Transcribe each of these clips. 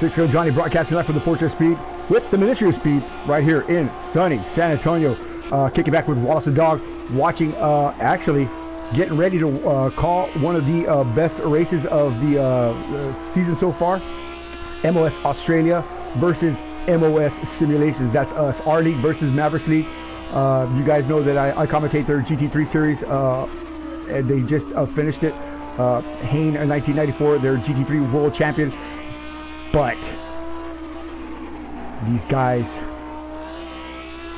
6 Go Johnny broadcasting live from the Fortress Speed with the Ministry of Speed right here in sunny San Antonio. Kicking back with Wallace the Dog, watching, actually getting ready to call one of the best races of the season so far. MOS Australia versus MOS Simulations. That's us, our league versus Mavericks League. You guys know that I commentate their GT3 series, and they just finished it. Hain in 1994, their GT3 world champion. But these guys,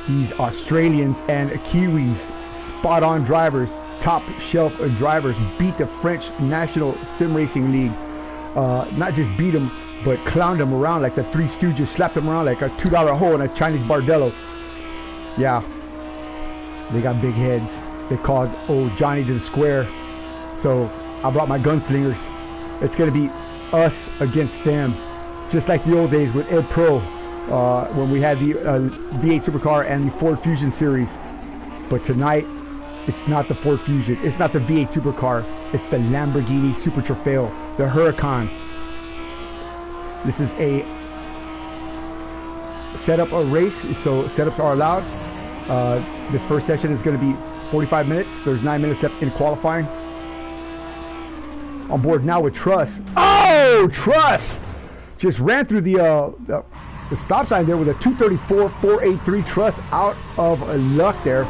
these Australians and Kiwis, spot on drivers, top shelf drivers, beat the French National Sim Racing League. Not just beat them, but clowned them around like the Three Stooges, slapped them around like a $2 hole in a Chinese Bardello. Yeah, they got big heads. They called old Johnny to the square. So I brought my gunslingers. It's going to be us against them. Just like the old days with Ed Pro, when we had the V8 Supercar and the Ford Fusion series. But tonight, it's not the Ford Fusion. It's not the V8 Supercar. It's the Lamborghini Super Trofeo, the Huracan. This is a setup a race, so setups are allowed. This first session is going to be 45 minutes. There's 9 minutes left in qualifying. On board now with Truss. Oh, Truss! Just ran through the stop sign there with a 234.483. Truss out of luck there.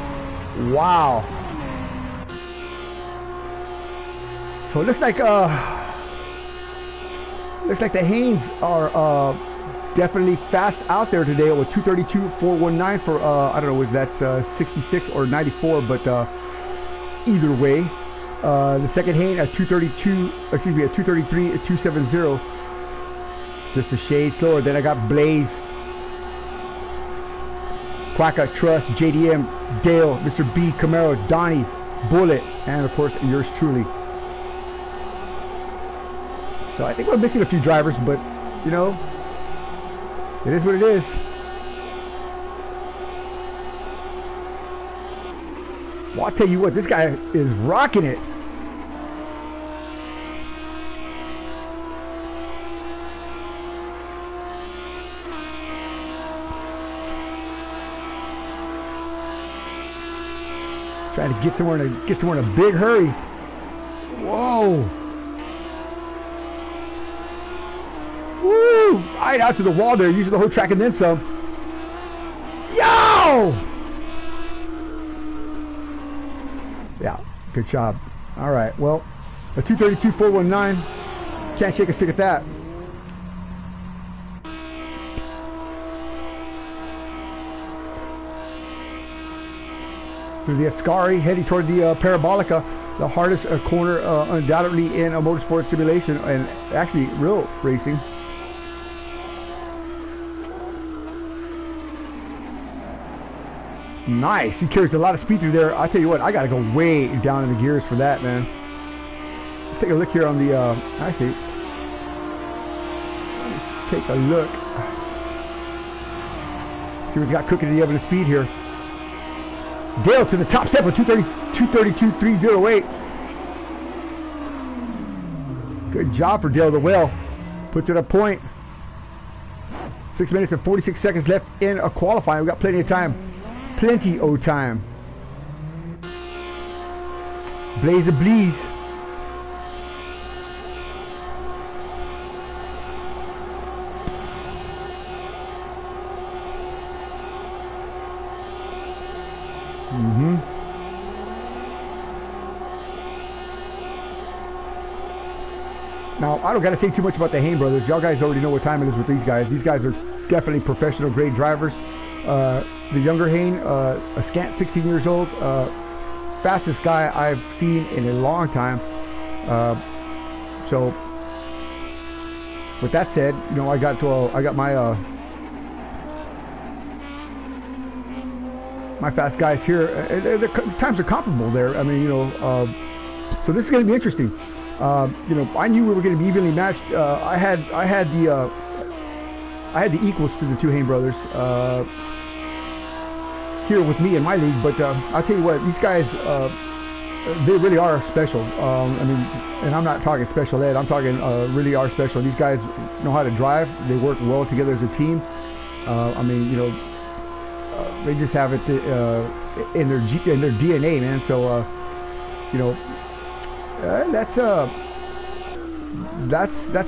Wow. So it looks like the Hains are definitely fast out there today with 232.419 for I don't know if that's 66 or 94, but either way, the second Hain at 233.270, just a shade slower. Then I got Blaze, Quacka, Trust, JDM, Dale, Mr. B, Camaro, Donnie, Bullet, and of course yours truly. So I think we're missing a few drivers, but you know, it is what it is. Well, I'll tell you what, this guy is rocking it. Trying to get somewhere in a big hurry. Whoa. Woo! Right out to the wall there, using the whole track and then some. Yo! Yeah, good job. All right, well, a 232.419. Can't shake a stick at that. Through the Ascari, heading toward the Parabolica, the hardest corner undoubtedly in a motorsport simulation and actually real racing. Nice, he carries a lot of speed through there. I tell you what, I gotta go way down in the gears for that, man. Let's take a look here on the, actually, let's take a look. See what's got cooking in the oven of speed here. Dale to the top step of 232.308. Good job for Dale the Whale. Puts it a point. 6 minutes and 46 seconds left in a qualifying. We got plenty of time. Plenty of time. Blaze a Bleeze. Now, I don't got to say too much about the Hain brothers. Y'all guys already know what time it is with these guys. These guys are definitely professional grade drivers. The younger Hain, a scant 16 years old, fastest guy I've seen in a long time. So, with that said, you know, I got my my fast guys here. The times are comparable there. I mean, you know, so this is going to be interesting. You know, I knew we were going to be evenly matched. I had the equals to the two Hain brothers here with me in my league, but I'll tell you what, these guys they really are special. I mean, and I'm not talking special ed. I'm talking really are special. These guys know how to drive. They work well together as a team. I mean, you know, they just have it in their DNA, man. So, you know, that's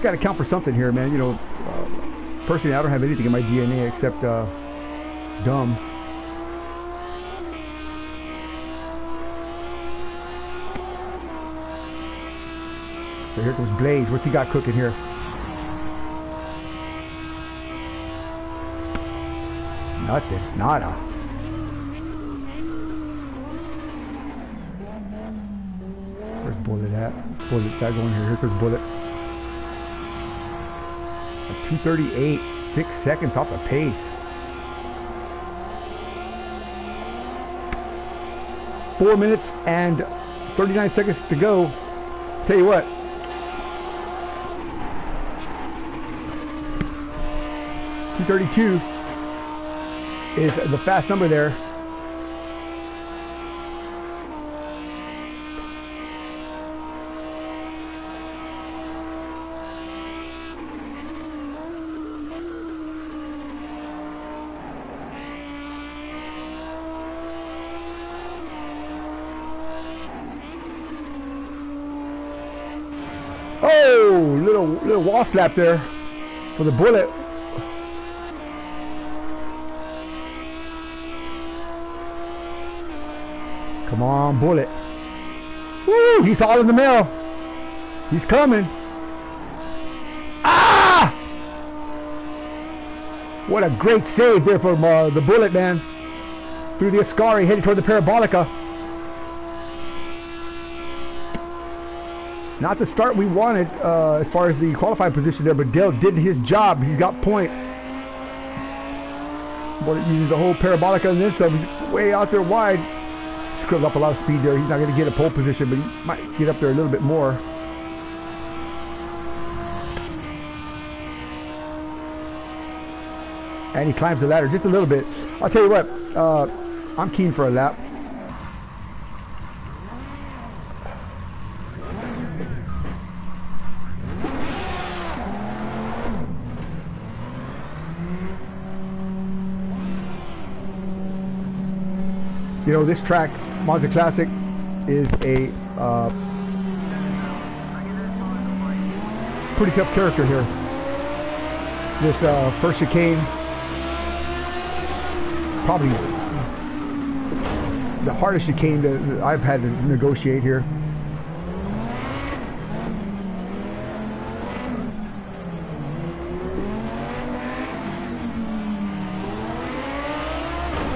got to count for something here, man. You know, personally, I don't have anything in my DNA except dumb. So here goes Blaze. What's he got cooking here? Nothing. Nada. Where's Bullet at? Bullet got going here. Here goes Bullet. At 2:38. 6 seconds off the pace. 4 minutes and 39 seconds to go. Tell you what. 2:32 is the fast number there. Oh, little wall slap there for the Bullet. Come on, Bullet. Woo, he's all in the mail. He's coming. Ah! What a great save there from the Bullet, man. Through the Ascari, heading toward the Parabolica. Not the start we wanted as far as the qualifying position there, but Dale did his job. He's got point. Bullet uses the whole Parabolica and then some. He's way out there wide. Scrubbed up a lot of speed there. He's not going to get a pole position, but he might get up there a little bit more. And he climbs the ladder just a little bit. I'll tell you what, I'm keen for a lap. You know, this track, Monza Classic, is a pretty tough character here. This first chicane, probably the hardest chicane that I've had to negotiate here.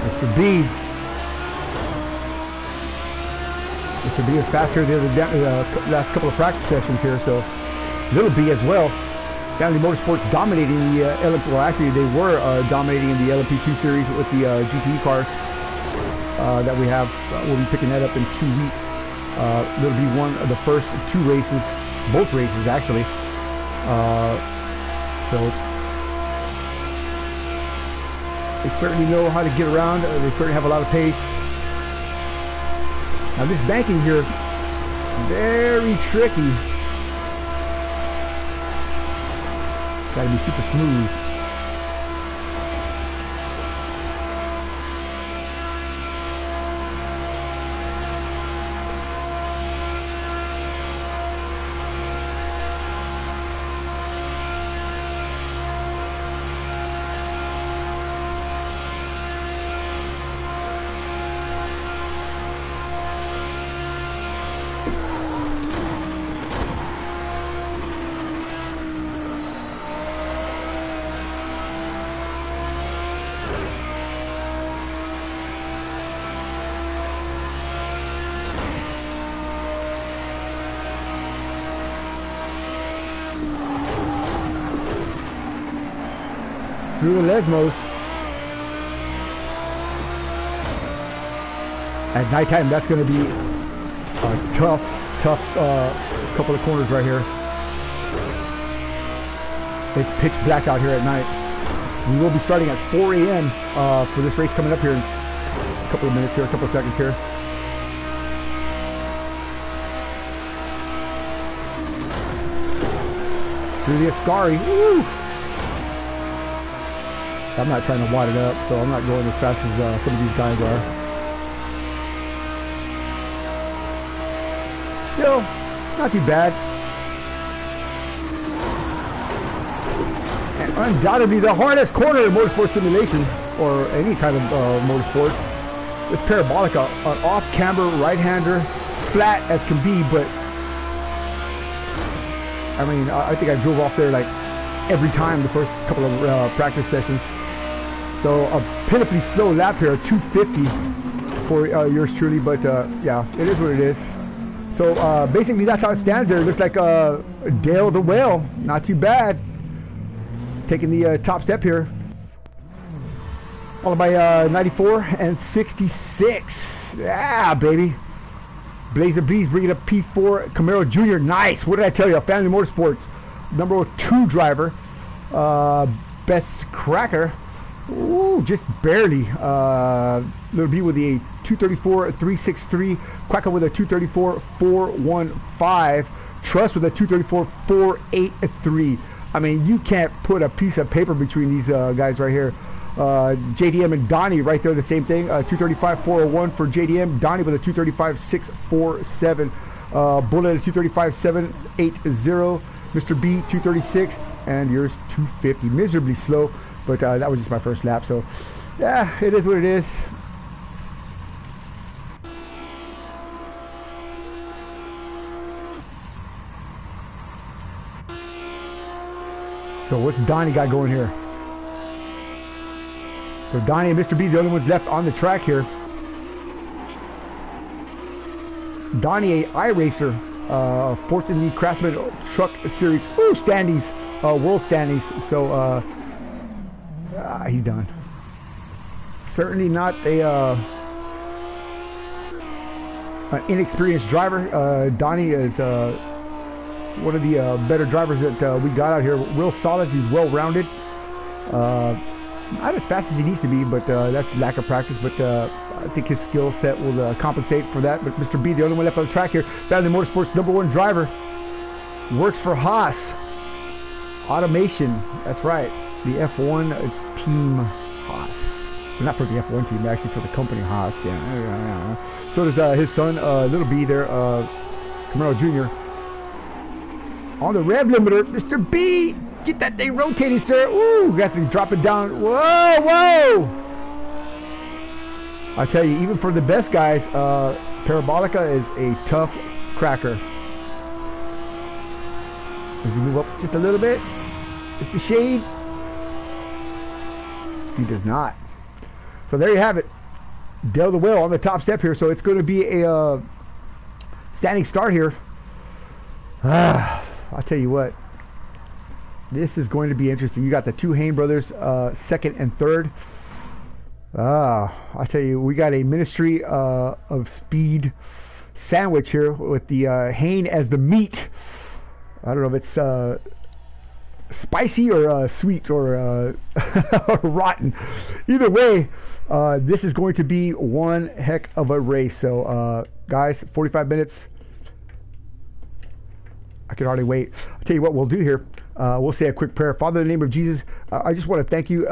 Mr. B. Mr. B is faster than the last couple of practice sessions here, so Little B as well. Family Motorsports dominating the LMP. Well, actually, they were dominating in the LMP2 series with the GTE cars that we have. We'll be picking that up in 2 weeks. Little B won the first 2 races, both races actually. So they certainly know how to get around. They certainly have a lot of pace. Now this banking here, very tricky. Gotta be super smooth. Through the Lesmos. At nighttime, that's going to be a tough couple of corners right here. It's pitch black out here at night. We will be starting at 4 a.m. For this race coming up here in a couple of minutes here, a couple of seconds here. Through the Ascari. Woo! I'm not trying to wad it up, so I'm not going as fast as some of these guys are. Still, not too bad. And undoubtedly the hardest corner in motorsport simulation, or any kind of motorsports. This Parabolica, an off-camber right-hander, flat as can be, but I mean, I think I drove off there like every time the first couple of practice sessions. So a pitifully slow lap here, 250 for yours truly, but yeah, it is what it is. So basically that's how it stands there. It looks like Dale the Whale, not too bad. Taking the top step here. Followed by 94 and 66. Yeah, baby. Blazer B's bringing up P4 Camaro Jr. Nice. What did I tell you? Family Motorsports number 2 driver. Best cracker. Ooh, just barely. Little B with the 234 363. Quacker with a 234 415. Trust with a 234 483. I mean, you can't put a piece of paper between these guys right here. JDM and Donnie right there, the same thing. 235 401 for JDM. Donnie with a 235 647. Bullet at 235 780. Mr. B 236 and yours 250. Miserably slow, but that was just my first lap, so yeah, it is what it is. So what's Donnie got going here? So Donnie and Mr. B, the only ones left on the track here. Donnie, a iRacer, 4th in the Craftsman Truck Series standings, world standings. So he's done. Certainly not an inexperienced driver. Donnie is one of the better drivers that we got out here. Real solid. He's well-rounded. Not as fast as he needs to be, but that's lack of practice. But I think his skill set will compensate for that. But Mr. B, the only one left on the track here, Family Motorsports number 1 driver, works for Haas Automation. That's right, the F1 team Haas. Well, not for the F1 team, actually for the company Haas. Yeah. So does his son, Little B there, Camaro Jr. On the rev limiter, Mr. B, get that thing rotating, sir. Ooh, got to drop it down. Whoa, whoa. I tell you, even for the best guys, Parabolica is a tough cracker. Does he move up just a little bit? Just a shade? He does not. So there you have it. Dale the Whale on the top step here. So it's going to be a standing start here. I'll tell you what. This is going to be interesting. You got the 2 Hain brothers, 2nd and 3rd. I tell you, we got a Ministry of Speed sandwich here with the Hain as the meat. I don't know if it's spicy or sweet or, or rotten. Either way, this is going to be one heck of a race. So, guys, 45 minutes. I can hardly wait. I'll tell you what we'll do here. We'll say a quick prayer. Father, in the name of Jesus, I just want to thank you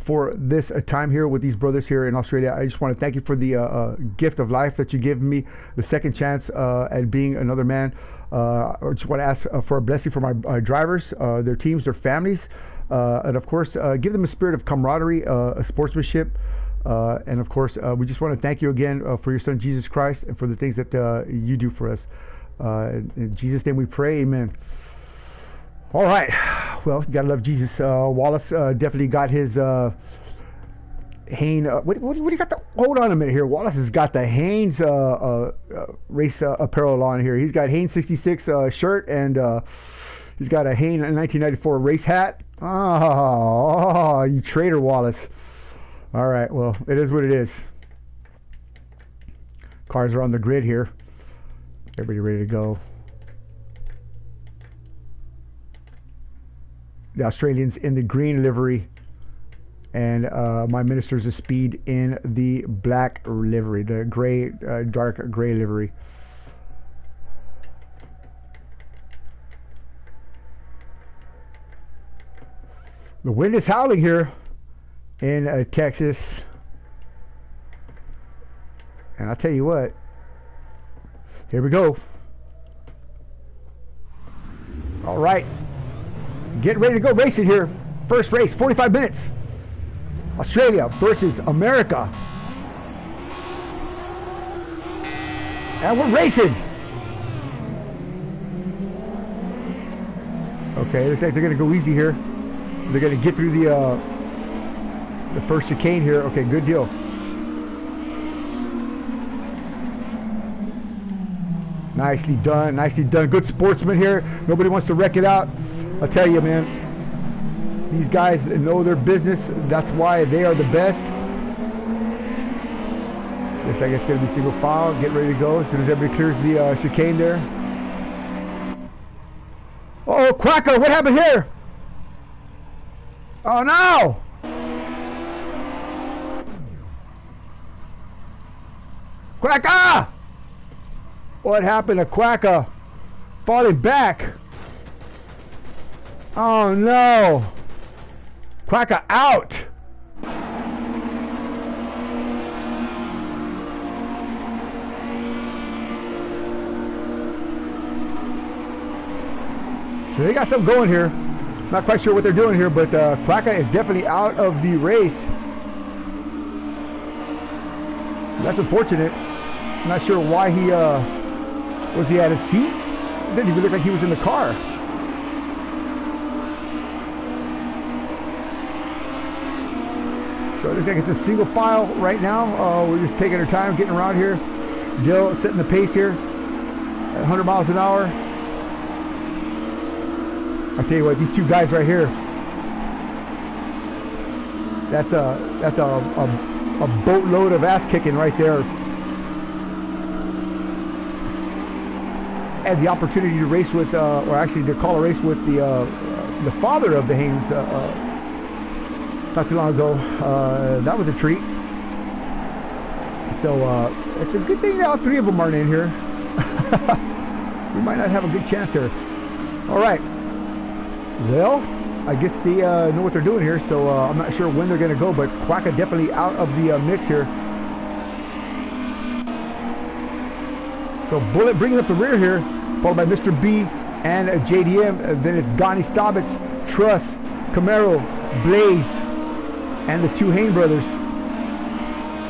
for this time here with these brothers here in Australia. I just want to thank you for the gift of life that you give me, the second chance at being another man. I just want to ask for a blessing for my drivers, their teams, their families, and of course, give them a spirit of camaraderie, a sportsmanship, and of course, we just want to thank you again for your son, Jesus Christ, and for the things that you do for us. In Jesus' name we pray, amen. All right, well, you gotta love Jesus. Wallace definitely got his Hain. What do you got? Hold on a minute here. Wallace has got the Hain's race apparel on here. He's got Hain 66 shirt, and he's got a Hain 1994 race hat. Oh, you traitor, Wallace. All right, well, it is what it is. Cars are on the grid here. Everybody ready to go. The Australians in the green livery, and my Ministers of Speed in the black livery, the gray, dark gray livery. The wind is howling here in Texas. And I'll tell you what. Here we go. All right. Get ready to go racing here. First race, 45 minutes. Australia versus America. And we're racing. Okay, looks like they're going to go easy here. They're going to get through the first chicane here. Okay, good deal. Nicely done, nicely done. Good sportsman here. Nobody wants to wreck it out. I'll tell you, man. These guys know their business. That's why they are the best. Looks like it's going to be single file. Get ready to go as soon as everybody clears the chicane there. Oh, Quacker, what happened here? Oh, no! Quacker! What happened to Quacker? Falling back. Oh, no. Quacker out. So they got something going here. Not quite sure what they're doing here, but Quacker is definitely out of the race. That's unfortunate. I'm not sure why he was he at his seat? It didn't even look like he was in the car. So it looks like it's a single file right now. We're just taking our time, getting around here. Dill setting the pace here at 100 miles an hour. I'll tell you what, these two guys right here, that's a boatload of ass kicking right there. Had the opportunity to race with, or actually to call a race with the father of the Haynes not too long ago. That was a treat. So it's a good thing that all three of them aren't in here. We might not have a good chance here. All right. Well, I guess they know what they're doing here, so I'm not sure when they're going to go, but Quacker definitely out of the mix here. So Bullet bringing up the rear here, followed by Mr. B and JDM. Then it's Donnie Stobbits, Truss, Camaro, Blaze, and the two Hayne brothers.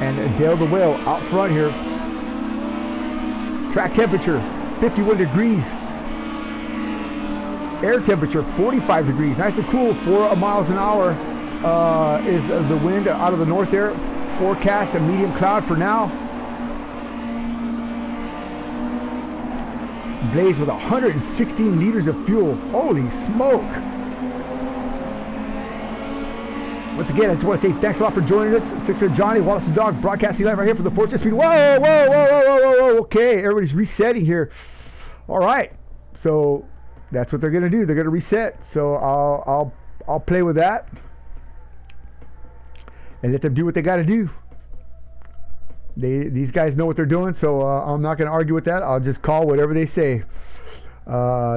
And Dale the Whale out front here. Track temperature, 51 degrees. Air temperature, 45 degrees. Nice and cool, 4 miles an hour is the wind out of the north there. Forecast a medium cloud for now. Blaze with 116 liters of fuel. Holy smoke. Once again, I just want to say thanks a lot for joining us. Sixer Johnny, Wallace the Dog, broadcasting live right here from the Fortune Speed. Whoa, whoa, whoa, whoa, whoa, whoa. Okay, everybody's resetting here. All right, so that's what they're gonna do. They're gonna reset. So I'll play with that and let them do what they got to do. These guys know what they're doing, so I'm not gonna argue with that. I'll just call whatever they say.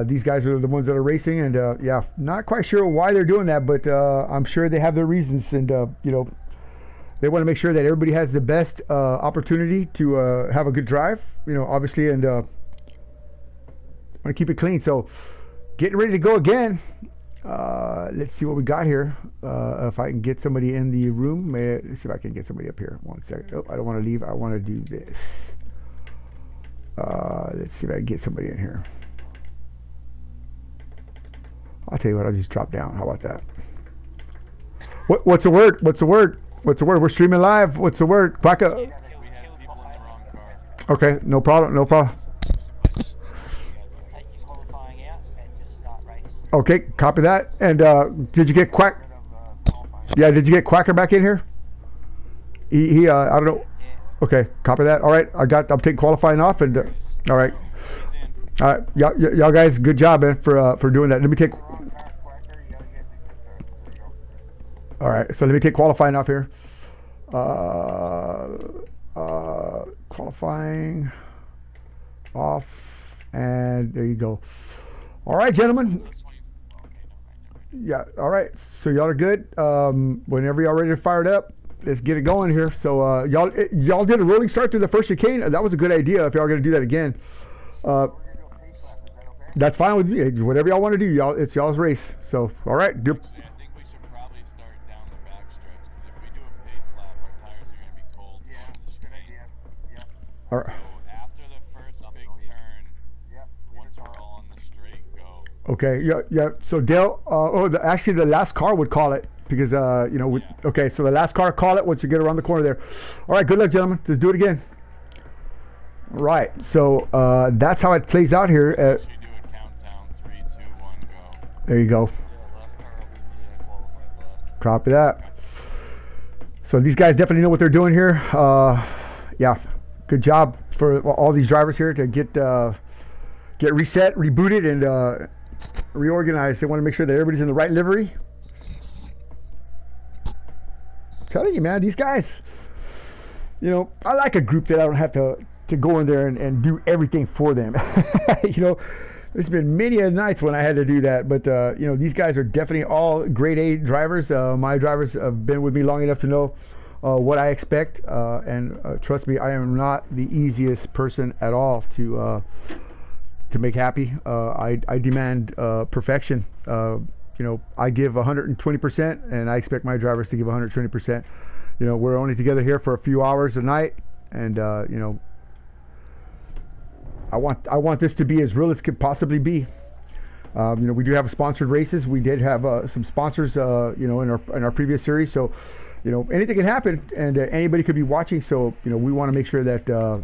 These guys are the ones that are racing, and yeah, not quite sure why they're doing that, but I'm sure they have their reasons, and you know, they want to make sure that everybody has the best opportunity to have a good drive, you know, obviously, and want to keep it clean. So getting ready to go again. Let's see what we got here. If I can get somebody in the room. Let's see if I can get somebody up here. 1 second. Oh, I don't want to leave. I want to do this. Let's see if I can get somebody in here. I'll tell you what, I'll just drop down. How about that? What's the word? What's the word? What's the word? We're streaming live. What's the word? Quacker. Okay, no problem. No problem. Okay, copy that. And did you get Quack? Yeah, did you get Quacker back in here? He I don't know. Okay, copy that. All right, I'm taking qualifying off, and all right. All right, y'all guys, good job, man, for doing that. Let me take. All right, so let me take qualifying off here. Qualifying off, and there you go. All right, gentlemen. Yeah. All right. So y'all are good. Whenever y'all ready to fire it up, let's get it going here. So y'all did a rolling start through the first chicane. That was a good idea. If y'all are gonna do that again, that's fine with me. Whatever y'all want to do, y'all. It's y'all's race. So all right. Actually, I think we should probably start down the back stretch because if we do a pace lap, our tires are gonna be cold. Yeah, that's a good idea. Yep. All right. So after the first big turn, once we're all on the straight, go. Okay. Yeah. Yeah. So Dale. Actually, the last car would call it because okay. So the last car, call it once you get around the corner there. All right. Good luck, gentlemen. Let's do it again. All right. So that's how it plays out here. Should do a countdown: 3, 2, 1, go. There you go. Yeah, last car will be me. I qualified last. Copy that. So these guys definitely know what they're doing here. Yeah, good job for all these drivers here to get reset, rebooted, and reorganized. They want to make sure that everybody's in the right livery. I'm telling you, man, these guys. I like a group that I don't have to go in there and do everything for them. There's been many a nights when I had to do that, but these guys are definitely all grade A drivers. My drivers have been with me long enough to know what I expect, and trust me, I am not the easiest person at all to make happy. I demand perfection. I give 120%, and I expect my drivers to give 120%. We're only together here for a few hours a night, and I want this to be as real as could possibly be. We do have sponsored races. We did have some sponsors, in our previous series. So, anything can happen, and anybody could be watching. So, we want to make sure that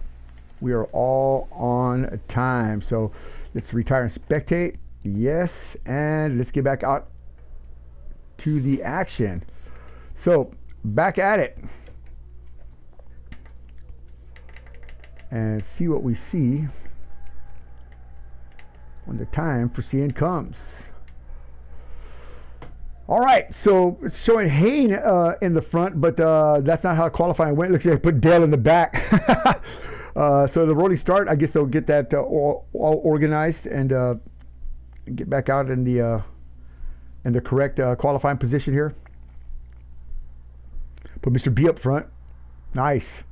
we are all on time. So, let's retire and spectate. Yes, and let's get back out to the action. So, back at it, and see what we see when the time for seeing comes. All right, so it's showing Hayne in the front, but that's not how qualifying went. Looks like I put Dale in the back. So the rolling start, I guess they'll get that all organized and get back out in the correct qualifying position here. Put Mr. B up front. Nice.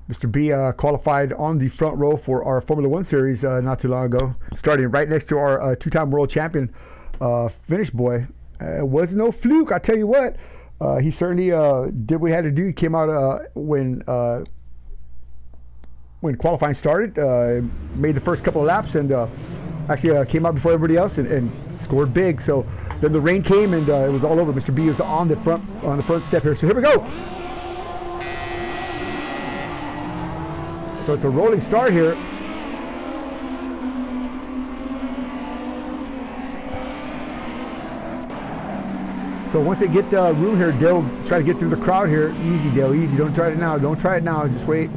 Mr. B qualified on the front row for our Formula One series not too long ago, starting right next to our two-time world champion finish boy. It was no fluke, I tell you what. He certainly did what he had to do. He came out when qualifying started, made the first couple of laps, and actually came out before everybody else and scored big. So then the rain came, and it was all over. Mr. B is on the front step here. So here we go. So it's a rolling start here. So once they get room here, Dale try to get through the crowd here. Easy, Dale, easy. Don't try it now. Don't try it now. Just wait.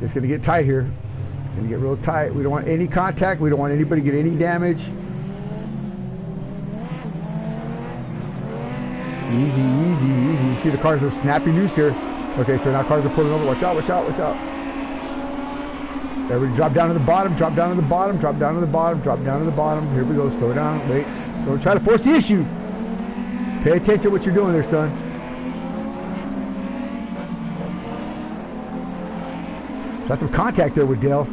It's going to get tight here. It's going to get real tight. We don't want any contact. We don't want anybody to get any damage. Easy. You see the cars are snapping loose here. Okay, so now cars are pulling over. Watch out. Everybody drop down to the bottom, drop down to the bottom. Here we go, slow down, wait. Don't try to force the issue. Pay attention to what you're doing there, son. Got some contact there with Dale.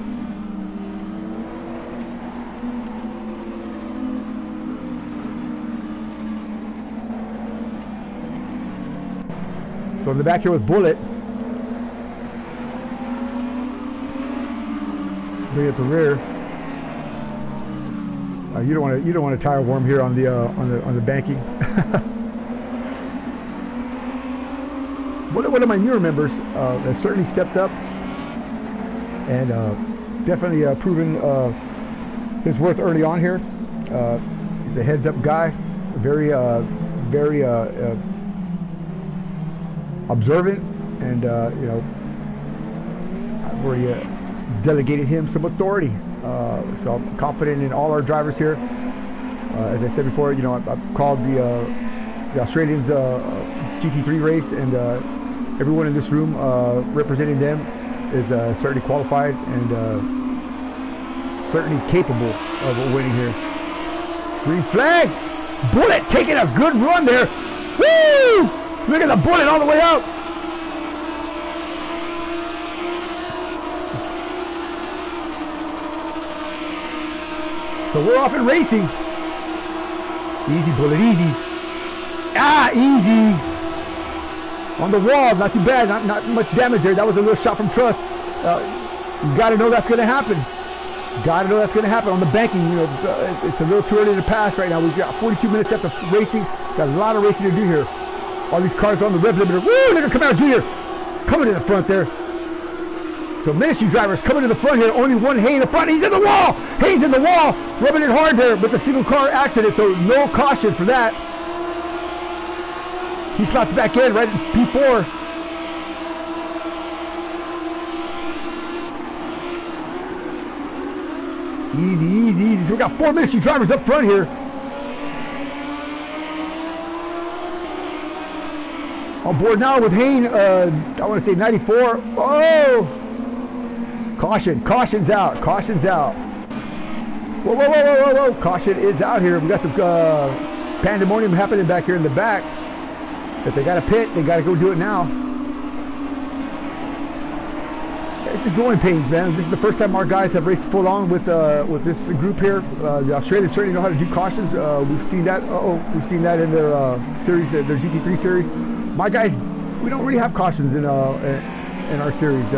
So in the back here with Bullet. Way at the rear. You don't want a tire warm here on the banking. One of my newer members has certainly stepped up and definitely proven his worth early on here. He's a heads-up guy, very observant, and where delegated him some authority. So I'm confident in all our drivers here. As I said before, I've called the Australians GT3 race, and everyone in this room representing them is certainly qualified and certainly capable of winning here. Green flag. Bullet taking a good run there. Woo! Look at the bullet all the way out. So we're off and racing. Easy, bullet, easy. Ah, easy. On the wall, not too bad, not much damage there. That was a little shot from Trust. You got to know that's going to happen. Got to know that's going to happen on the banking. You know, it's a little too early to pass right now. We've got 42 minutes left of racing. Got a lot of racing to do here. All these cars are on the rev limiter. Woo! Look at Camaro Jr. coming in the front there. So ministry drivers coming to the front here. Only one Hay in the front. He's in the wall. Hay's in the wall, rubbing it hard there with a single car accident. So no caution for that. He slots back in right at P4. Easy, easy, easy. So we got 4 ministry drivers up front here. On board now with Hayne, I want to say 94. Oh! Caution, caution's out, caution's out. Whoa, whoa, whoa, whoa, whoa, whoa. Caution is out here. We got some pandemonium happening back here in the back. If they got a pit, they got to go do it now. This is growing pains, man. This is the first time our guys have raced full on with this group here. The Australians certainly know how to do cautions. We've seen that. We've seen that in their series, their GT3 series. My guys, we don't really have cautions in our series.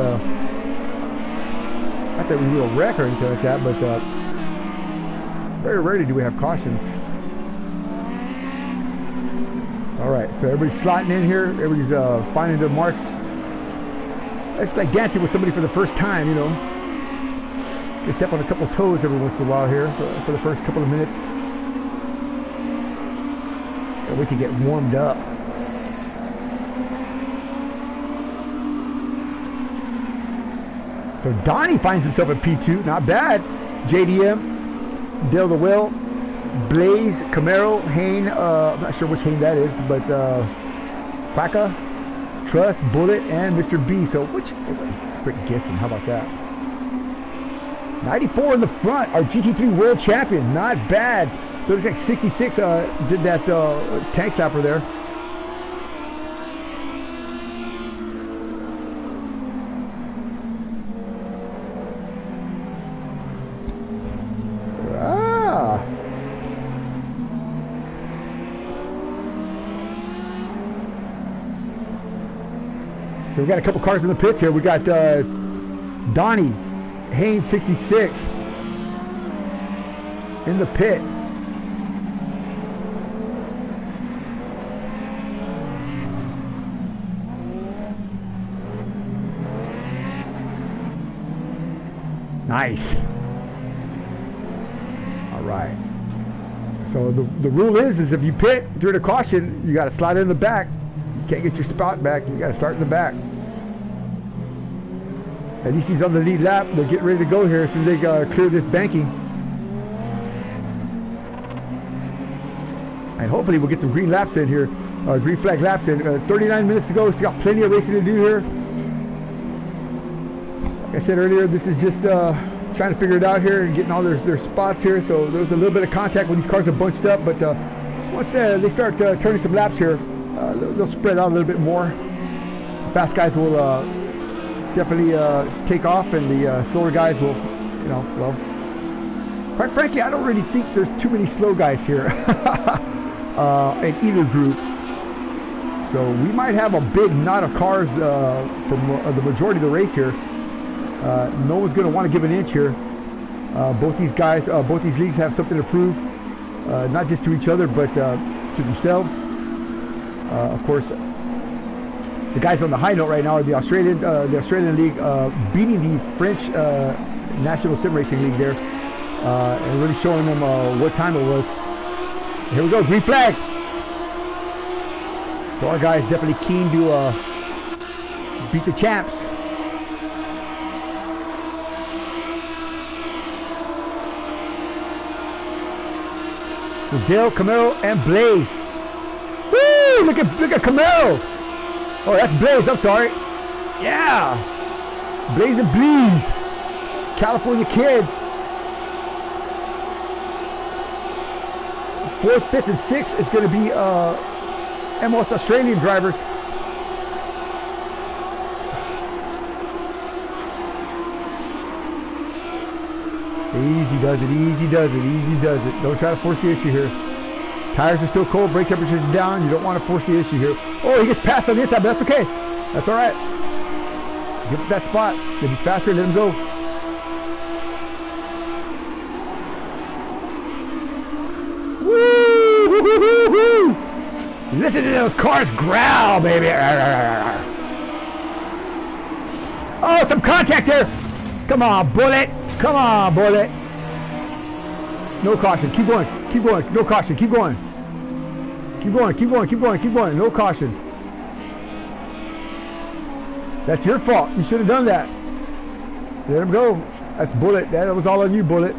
Not that we will wreck or anything like that, but very rarely do we have cautions. All right, so everybody's slotting in here. Everybody's finding their marks. It's like dancing with somebody for the first time, you know. They step on a couple toes every once in a while here for the first couple of minutes. Can't wait to get warmed up. So Donnie finds himself at P2, not bad. JDM, Dale the Will, Blaze, Camaro, Hayne, I'm not sure which Hayne that is, but Quacka, Trust, Bullet, and Mr. B. So which, sprint guessing, how about that? 94 in the front, our GT3 World Champion, not bad. So it's like 66 did that tank slapper there. So we got a couple cars in the pits here. We got Donnie, Haynes 66 in the pit. Nice. All right. So the rule is if you pit during a caution, you got to slide in the back. Can't get your spot back, you got to start in the back. At least he's on the lead lap. They're getting ready to go here as soon as they clear this banking. And hopefully we'll get some green laps in here, green flag laps in. 39 minutes to go, still got plenty of racing to do here. Like I said earlier, this is just trying to figure it out here and getting all their spots here. So there's a little bit of contact when these cars are bunched up, but once they start turning some laps here, they'll spread out a little bit more. The fast guys will definitely take off, and the slower guys will, you know, well, quite frankly, I don't really think there's too many slow guys here in either group. So we might have a big knot of cars from the majority of the race here. No one's going to want to give an inch here. Both these guys, both these leagues have something to prove, not just to each other, but to themselves. Of course, the guys on the high note right now are the Australian League beating the French National Sim Racing League there, and really showing them what time it was. Here we go, green flag. So our guys definitely keen to beat the champs. So Dale, Camaro, and Blaze. Woo! Look at Camaro. Oh, that's Blaze. I'm sorry. Yeah. Blaze and Blaze. California kid. 4th, 5th, and 6th is going to be MOS Australian drivers. Easy does it, easy does it, easy does it. Don't try to force the issue here. Tires are still cold, brake temperature's down. You don't want to force the issue here. Oh, he gets passed on the inside, but that's okay. That's all right. Give it that spot. If he's faster, let him go. Woo! Woo, woo, woo, woo. Listen to those cars growl, baby. Oh, some contact there. Come on, Bullet. Come on, Bullet. No caution. Keep going. Keep going. No caution. Keep going. Keep going. Keep going. Keep going. Keep going. No caution. That's your fault. You should have done that. Let him go. That's Bullet. That was all on you, Bullet.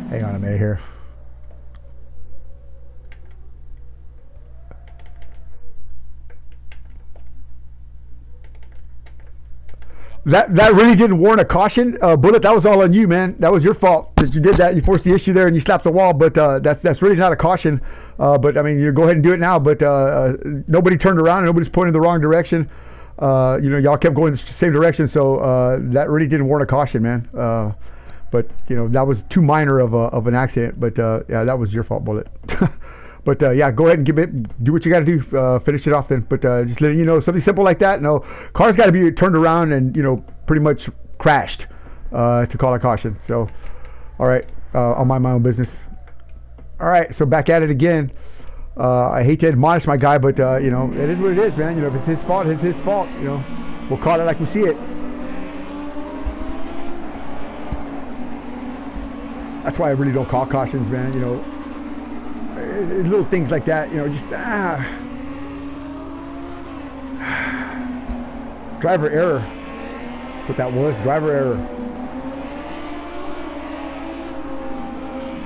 Hang on a minute here. That really didn't warrant a caution, Bullet. That was all on you, man. That was your fault that you did that. You forced the issue there and you slapped the wall. But that's really not a caution. But I mean, you go ahead and do it now. But nobody turned around and nobody's pointing the wrong direction. You know, y'all kept going the same direction. So that really didn't warrant a caution, man. But you know, that was too minor of an accident. But yeah, that was your fault, Bullet. But yeah, go ahead and do what you got to do. Finish it off then. But just letting you know, something simple like that. No, car's got to be turned around and, you know, pretty much crashed to call a caution. So, all right, I'll mind my own business. All right, so back at it again. I hate to admonish my guy, but you know, it is what it is, man. You know, if it's his fault, it's his fault. You know, we'll call it like we see it. That's why I really don't call cautions, man. You know. Little things like that, you know, just driver error. That's what that was, driver error.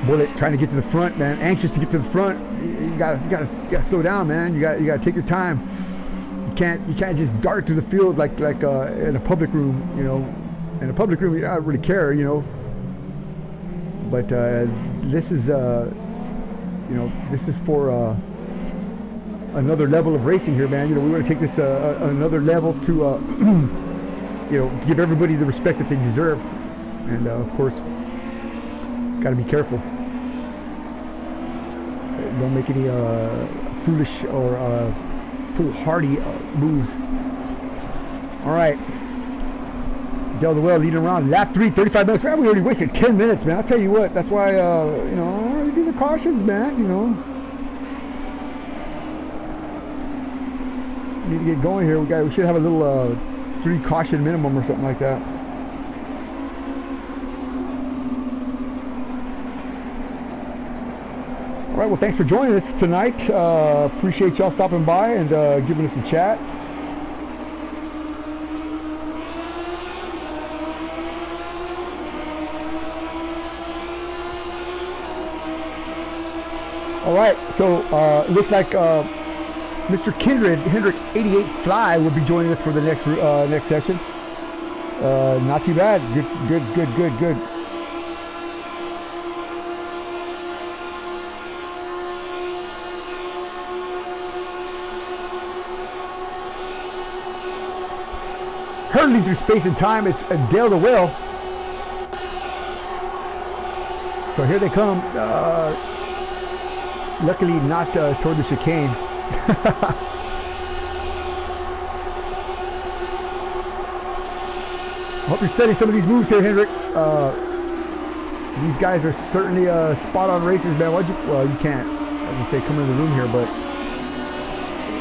Bullet trying to get to the front, man, anxious to get to the front. You gotta slow down, man. You gotta take your time. You can't just dart through the field like in a public room, you know. In a public room, you don't really care, you know. But this is you know, this is for another level of racing here, man. You know, we want to take this another level to, you know, give everybody the respect that they deserve. And, of course, got to be careful. Don't make any foolish or foolhardy moves. All right. Del the Well leading around. Lap 3, 35 minutes. Man, we already wasted 10 minutes, man. I'll tell you what. That's why, you know, you do the cautions, man. You know. Need to get going here. We should have a little 3 caution minimum or something like that. All right. Well, thanks for joining us tonight. Appreciate y'all stopping by and giving us a chat. All right, so it looks like Mr. Hendrick 88 Fly will be joining us for the next session. Not too bad. Good. Hurtling through space and time, it's Dale the Whale. So here they come. Luckily not toward the chicane. Hope you're studying some of these moves here, Hendrick. These guys are certainly spot-on racers, man. Well, you can't, I was gonna say, come in the room here, but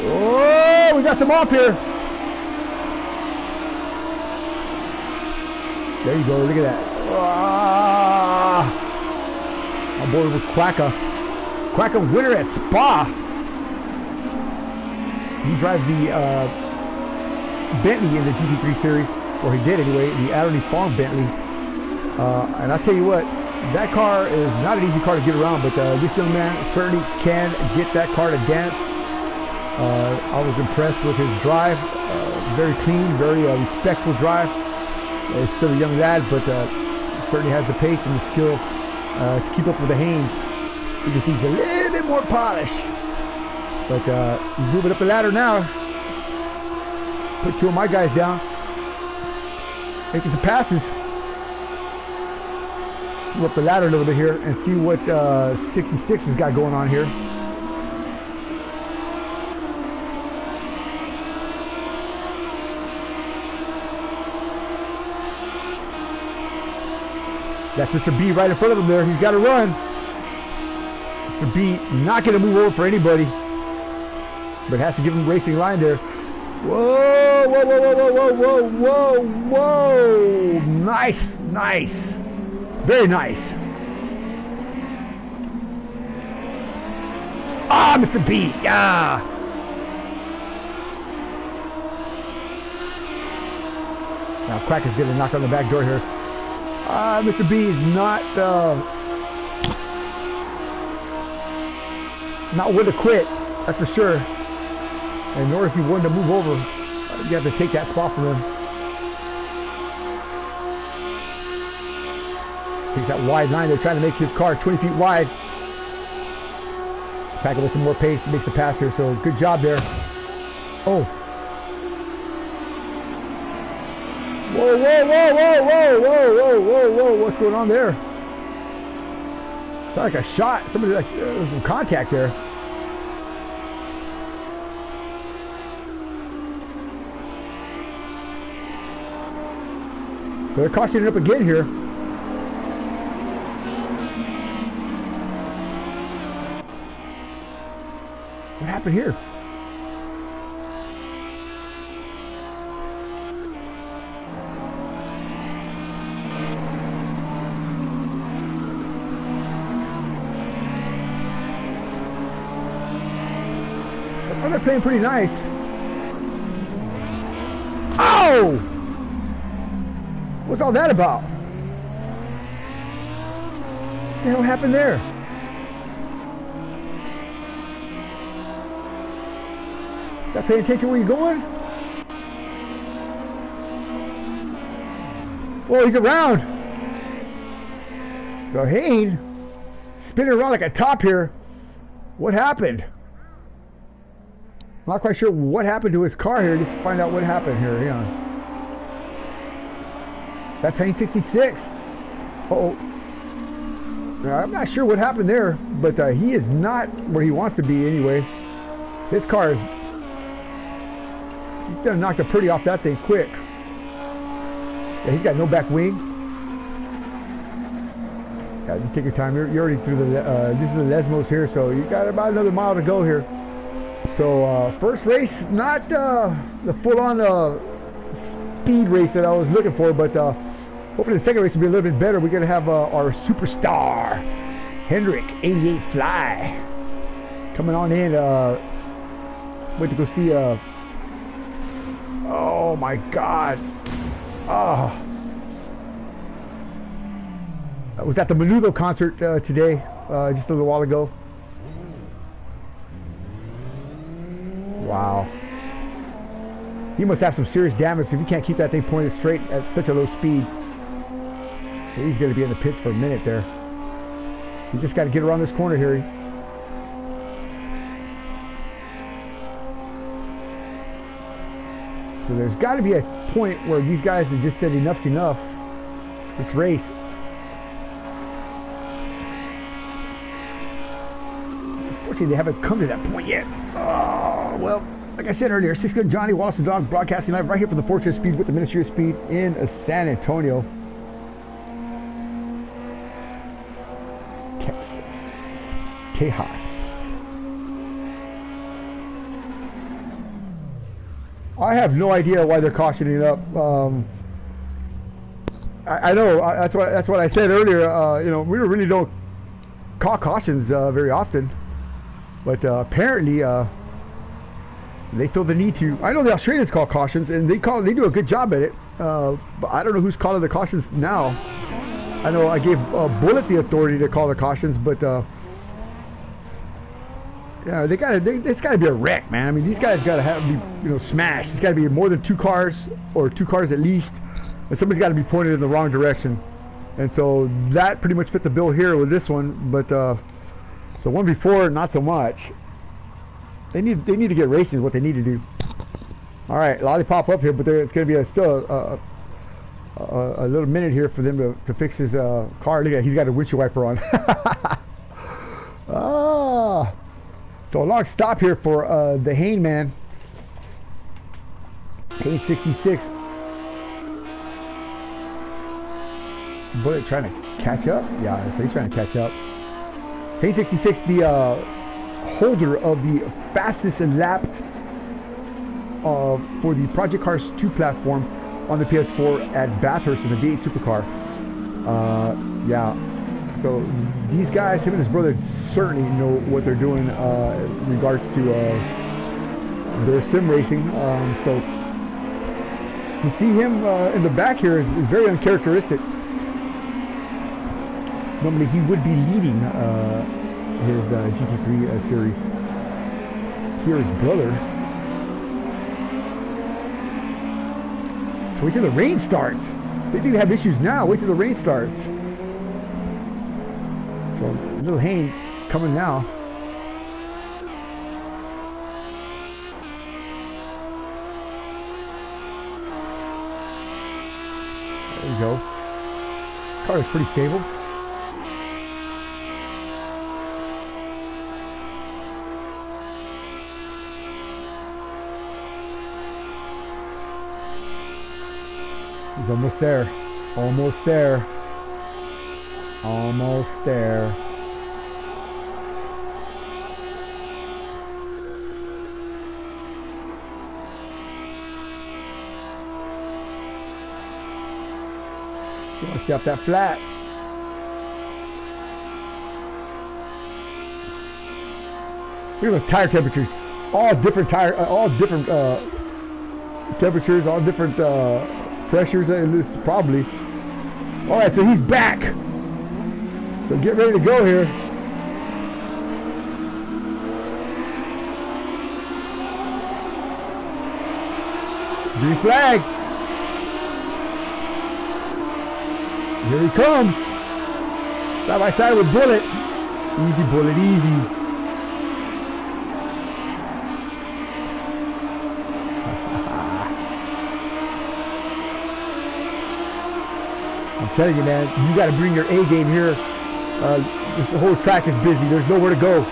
oh, we got some off here. There you go. Look at that. I'm board with Quacka. Quacka winner at Spa. He drives the Bentley in the GT3 series, or he did anyway, the Adderley Farm Bentley. And I'll tell you what, that car is not an easy car to get around, but this young man certainly can get that car to dance. I was impressed with his drive. very clean, very respectful drive. He's still a young lad, but certainly has the pace and the skill to keep up with the Haynes. He just needs a little bit more polish. But he's moving up the ladder now. Put two of my guys down. Making some passes. Let's move up the ladder a little bit here and see what 66 has got going on here. That's Mr. B right in front of him there. He's got to run. Mr. B not going to move over for anybody, but has to give him racing line there. Whoa, whoa, whoa, whoa, whoa, whoa, whoa, whoa. Nice, nice. Very nice. Ah, Mr. B. Yeah. Now Quack is getting a knock on the back door here. Mr. B is not one to quit, that's for sure. And in order if you wanted to move over, you have to take that spot from him. Takes that wide line. They're trying to make his car 20 feet wide. Pack it with some more pace. Makes the pass here. So good job there. Oh. Whoa, whoa, whoa, whoa, whoa, whoa, whoa, whoa, whoa. What's going on there? It's like a shot. Somebody, like, there was some contact there. So they're cautioning up again here. What happened here? Oh, they're playing pretty nice. Oh! What's all that about? What the hell happened there? Got paying attention where you're going? Oh, he's around. So Hayne spinning around like a top here. What happened? I'm not quite sure what happened to his car here. Just find out what happened here. Hang on. That's Hayne 66. Uh-oh. I'm not sure what happened there, but he is not where he wants to be anyway. His car is... He's gonna knock the pretty off that thing quick. Yeah, he's got no back wing. Yeah, just take your time. You're already through the... this is the Lesmos here, so you got about another mile to go here. So first race, not the full-on speed race that I was looking for, but hopefully the second race will be a little bit better. We're going to have our superstar, Hendrick 88 Fly, coming on in. Went to go see, oh my God. Oh. I was at the Menudo concert today, just a little while ago. Wow. He must have some serious damage if he can't keep that thing pointed straight at such a low speed. He's going to be in the pits for a minute there. He just got to get around this corner here. So there's got to be a point where these guys have just said enough's enough. Let's race. Unfortunately, they haven't come to that point yet. Oh, well, like I said earlier, 6 Gun Johnny, Wallace's Dog, broadcasting live right here from the Fortress of Speed with the Ministry of Speed in San Antonio, Texas. Tejas. I have no idea why they're cautioning up. I know that's what I said earlier. You know, we really don't call cautions very often. But apparently, they feel the need to. I know the Australians call cautions, and they do a good job at it. But I don't know who's calling the cautions now. I know I gave Bullet the authority to call the cautions, but Yeah, it's gotta be a wreck, man. I mean, these guys gotta be smashed. It's gotta be more than 2 cars, or 2 cars at least, and somebody's gotta be pointed in the wrong direction. And so that pretty much fit the bill here with this one, but the one before, not so much. They need to get racing is what they need to do. All right, lollipop up here, but it's gonna be still a little minute here for them to fix his car. Look at, he's got a windshield wiper on. Ah. So a long stop here for the Hayne man. Hayne 66. Bullet trying to catch up? Yeah, so he's trying to catch up. Hayne 66, the holder of the fastest lap for the Project Cars 2 platform on the PS4 at Bathurst in the V8 Supercar. Yeah. So these guys, him and his brother, certainly know what they're doing in regards to their sim racing. So to see him in the back here is very uncharacteristic. Normally he would be leading his GT3 series. Here his brother. So wait till the rain starts. They think they have issues now. Wait till the rain starts. So little Hayne coming now. There you go. Car is pretty stable. He's almost there. Almost there. Almost there. You want to stay up that flat. Look at those tire temperatures. All different temperatures, all different pressures. It's probably. All right, so he's back. So get ready to go here. Green flag. Here he comes. Side by side with Bullet. Easy, Bullet, easy. I'm telling you, man, you got to bring your A game here. This whole track is busy. There's nowhere to go.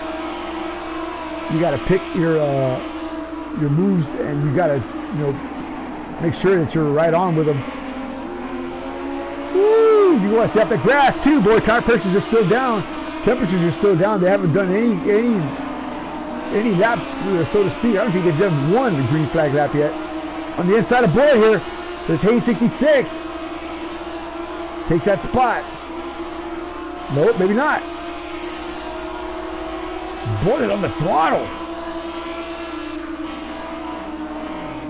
You got to pick your moves, and you got to, make sure that you're right on with them. Woo! You want to stay up the grass too, boy. Tire pressures are still down. Temperatures are still down. They haven't done any laps, so to speak. I don't think they've done one green flag lap yet. On the inside of Boy here, there's Hayne 66. Takes that spot. Nope, maybe not. Bullet on the throttle.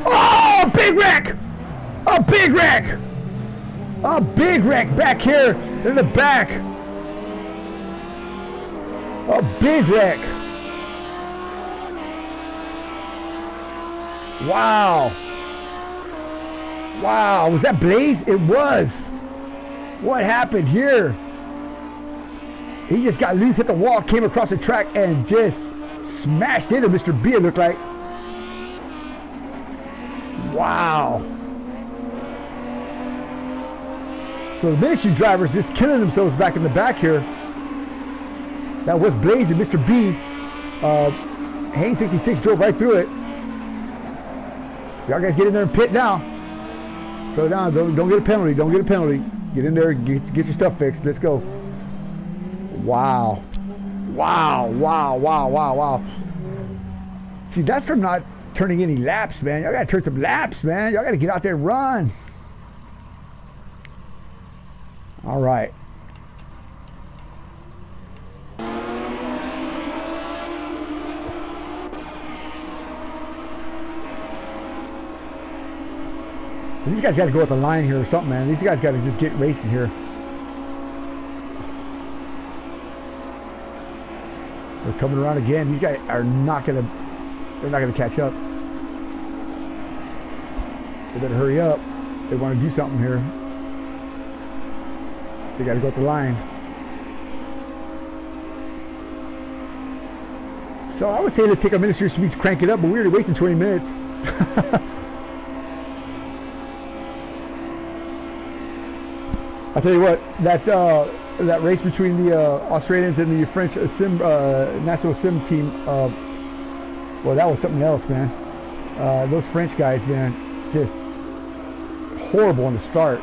Oh, big wreck! A big wreck! A big wreck back here in the back. A big wreck. Wow. Wow, was that Blaze? It was. What happened here? He just got loose, hit the wall, came across the track, and just smashed into Mr. B, it looked like. Wow. So the ministry drivers just killing themselves back in the back here. That was Blaze and Mr. B. Hayne 66 drove right through it. So y'all guys get in there and pit now. Slow down, don't get a penalty, don't get a penalty. Get in there, get your stuff fixed. Let's go. Wow. Wow, wow, wow, wow, wow. See, that's from not turning any laps, man. Y'all gotta turn some laps, man. Y'all gotta get out there and run. All right. So these guys got to go with the line here or something, man. These guys got to just get racing here. They're coming around again. These guys are not gonna. They're not gonna catch up. They better hurry up. They want to do something here. They got to go up the line. So I would say let's take our ministry speeds, crank it up, but we're already wasting 20 minutes. I'll tell you what, that race between the Australians and the French national sim team, well, that was something else, man. Those French guys, man, just horrible on the start.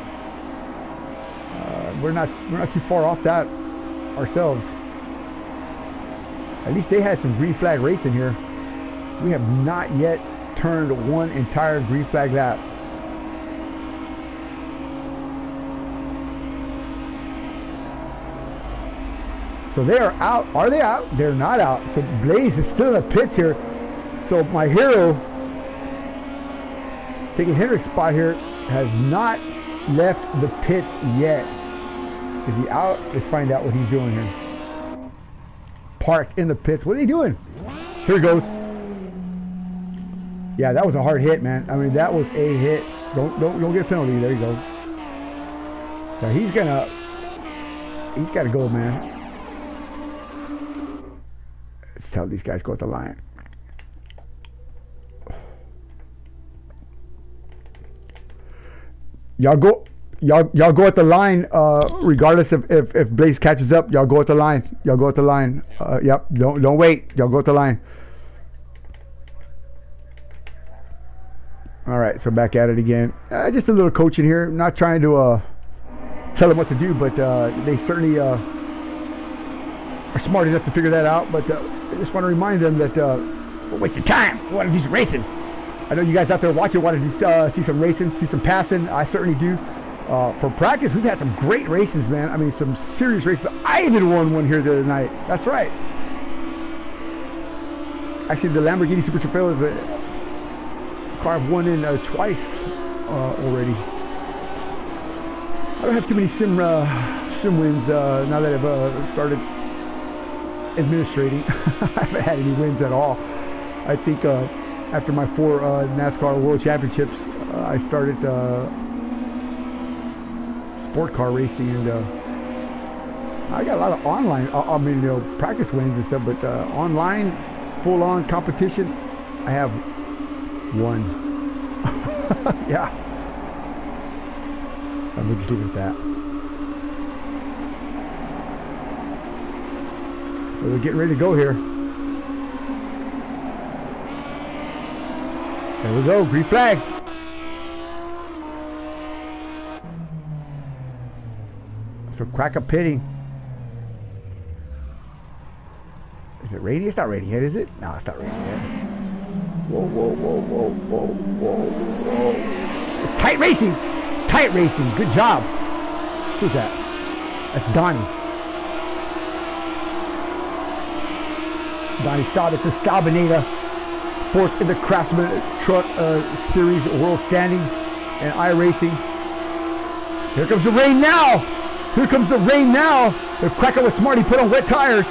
We're not too far off that ourselves. At least they had some green flag racing here. We have not yet turned one entire green flag lap. So they are out. Are they out? They're not out. So Blaze is still in the pits here. So my hero, taking Hendrick's spot here, has not left the pits yet. Is he out? Let's find out what he's doing here. Parked in the pits. What are they doing? Here it goes. Yeah, that was a hard hit, man. I mean, that was a hit. Don't get a penalty. There you go. So he's got to go, man. Let's tell these guys go at the line. Y'all go at the line, regardless if Blaze catches up. Y'all go at the line. Y'all go at the line. Yep. Don't wait. Y'all go at the line. All right. So back at it again. Just a little coaching here. I'm not trying to tell them what to do, but they certainly are smart enough to figure that out. But I just want to remind them that we're wasting time. We want to do some racing. I know you guys out there watching want to see some racing, see some passing. I certainly do. For practice, we've had some great races, man. I mean, some serious races. I even won one here the other night. That's right. Actually, the Lamborghini Super Trofeo is a car I've won in twice already. I don't have too many sim wins now that I've started administrating. I haven't had any wins at all. I think after my 4 NASCAR World Championships, I started sport car racing, and I got a lot of online, practice wins and stuff, but online, full-on competition, I have 1. Yeah. Let me just leave it at that. So we're getting ready to go here. There we go, green flag. So crack up pitting. Is it raining? It's not raining yet, is it? No, it's not raining yet. Whoa, whoa, whoa, whoa, whoa, whoa, whoa. Tight racing! Tight racing. Good job. Who's that? That's Donnie. Donnie Staub. It's a Staubinator. 4th in the Craftsman Truck Series World Standings and iRacing. Here comes the rain now! Here comes the rain now! The cracker was smart, he put on wet tires.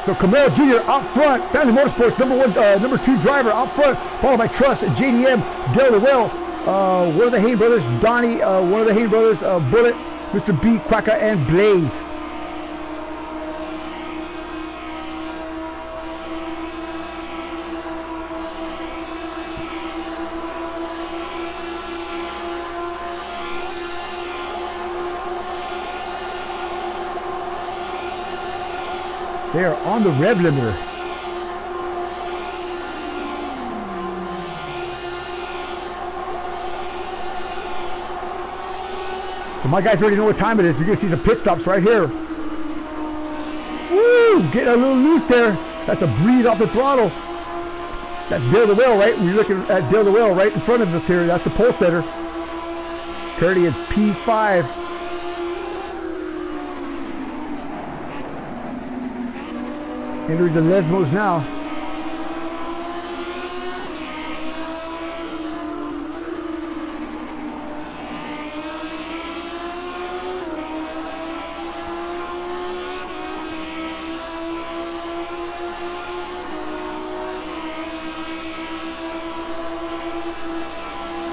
So Camaro Jr. out front, Family Motorsports, number 2 driver out front, followed by Truss, JDM, Dale Lewell, one of the Hayne brothers, Donnie, one of the Hayne brothers, Bullet, Mr. B, Cracker, and Blaze. They are on the rev limiter. So my guys already know what time it is. You're going to see some pit stops right here. Woo! Getting a little loose there. That's a breathe off the throttle. That's Dale the Whale, right? We're looking at Dale the Whale right in front of us here. That's the pole setter. Curdy at P5. Entering the Lesmos now.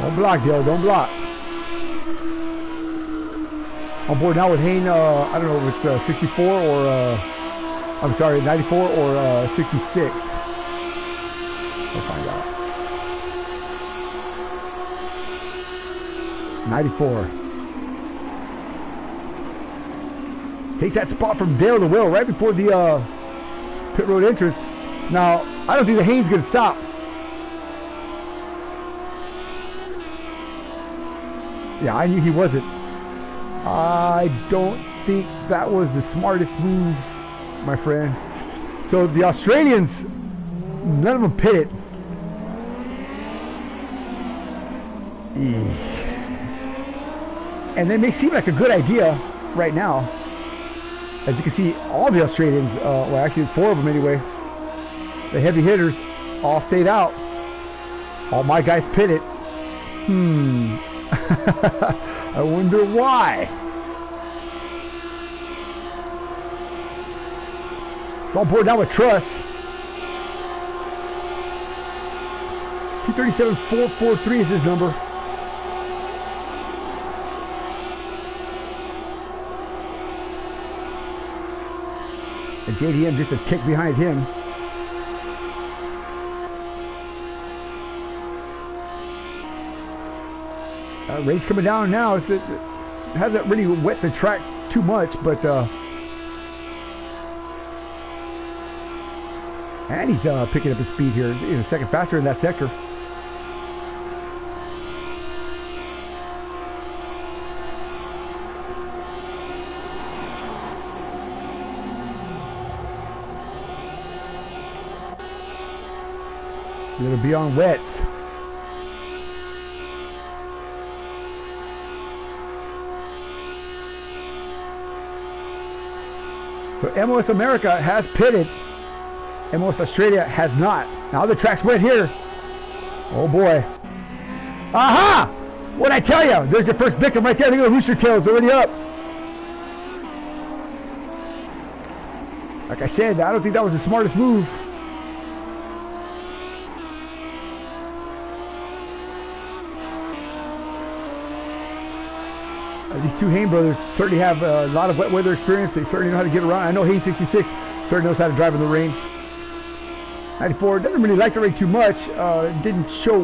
Don't block, Dale. Don't block. On board now with Hayne. I don't know if it's 64 or I'm sorry, 94 or 66. We'll find out. 94. Takes that spot from Dale the Will right before the pit road entrance. Now, I don't think the Haynes going to stop. Yeah, I knew he wasn't. I don't think that was the smartest move, my friend. So the Australians, none of them pitted. And they may seem like a good idea right now. As you can see, all the Australians, well actually 4 of them anyway, the heavy hitters all stayed out. All my guys pitted. I wonder why. It's all board now with Truss. 237.443 is his number. And JDM just a tick behind him. Rain's coming down now. It hasn't really wet the track too much, but and he's picking up his speed here in a second faster in that sector. It'll be on wets. So MOS America has pitted. MOS Australia has not. Now the track's wet here. Oh boy. Aha! What'd I tell you? There's your first victim right there. Look at the rooster tails already up. Like I said, I don't think that was the smartest move. These two Hayne brothers certainly have a lot of wet weather experience. They certainly know how to get around. I know Hayne 66 certainly knows how to drive in the rain. 94 doesn't really like the rain too much. Didn't show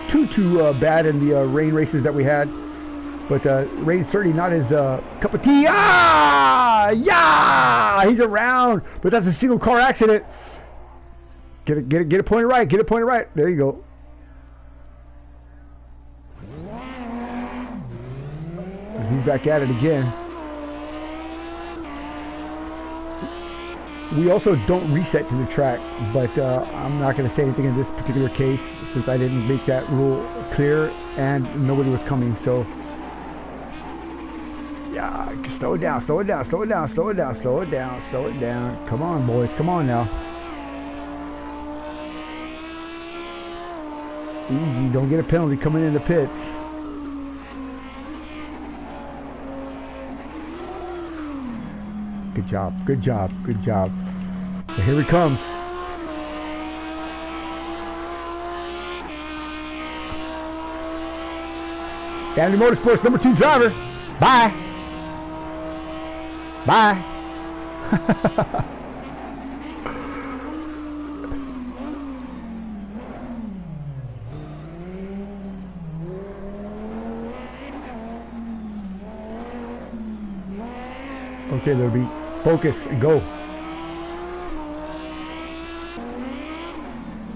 too bad in the rain races that we had. But rain's certainly not his cup of tea. Ah! Yeah! He's around. But that's a single car accident. Get it pointed right. Get it pointed right. There you go. He's back at it again. We also don't reset to the track, but I'm not going to say anything in this particular case since I didn't make that rule clear and nobody was coming. So yeah, slow it down, slow it down, slow it down, slow it down, slow it down, slow it down. Come on, boys, come on now. Easy, don't get a penalty coming in the pits. Good job, good job, good job. So here he comes. Family Motorsports number 2 driver. Bye. Bye. Okay, there'll be focus and go.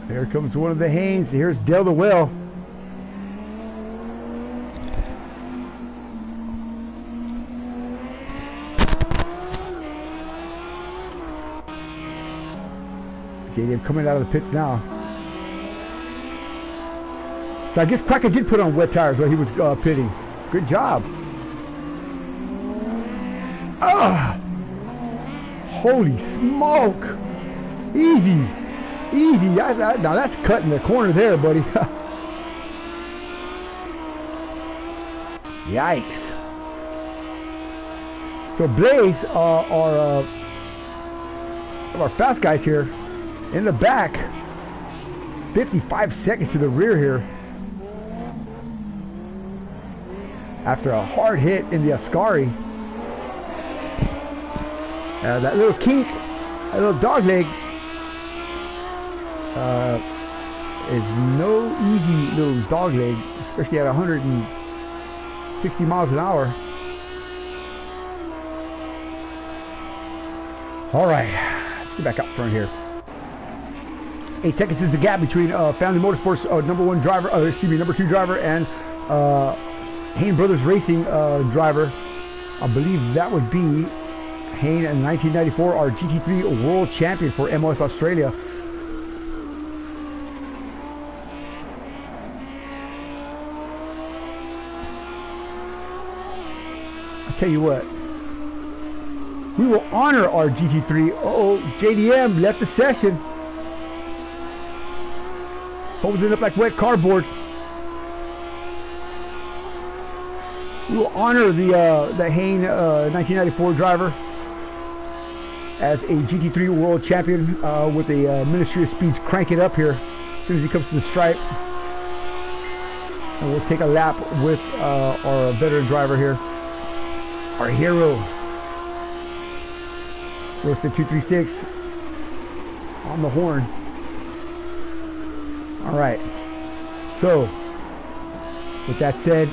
There comes one of the Haynes. Here's Dale the Will. JDM coming out of the pits now. So I guess Cracker did put on wet tires while he was pitting. Good job. Ah! Holy smoke! Easy, easy. Now that's cutting the corner there, buddy. Yikes! So Blaze are fast guys here in the back. 55 seconds to the rear here. after a hard hit in the Ascari. That little kink, that little dog leg, is no easy little dog leg, especially at 160 miles an hour. All right, let's get back up front here. 8 seconds is the gap between Family Motorsports number 2 driver and Hayne Brothers Racing driver. I believe that would be Hayne in 1994, our GT3 world champion for MOS Australia. I'll tell you what, we will honor our GT3. Oh, JDM left the session. Holding it up like wet cardboard. We will honor the Hayne 1994 driver as a GT3 world champion with the Ministry of Speeds crank it up here as soon as he comes to the stripe. And we'll take a lap with our veteran driver here, our hero, Roasted 236 on the horn. All right, so with that said,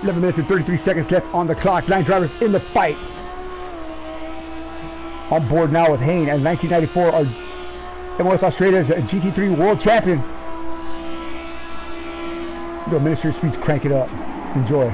11 minutes and 33 seconds left on the clock. 9 drivers in the fight. On board now with Hayne and 1994, our MOS Australia's GT3 world champion. Go Ministry of Speeds, crank it up. Enjoy.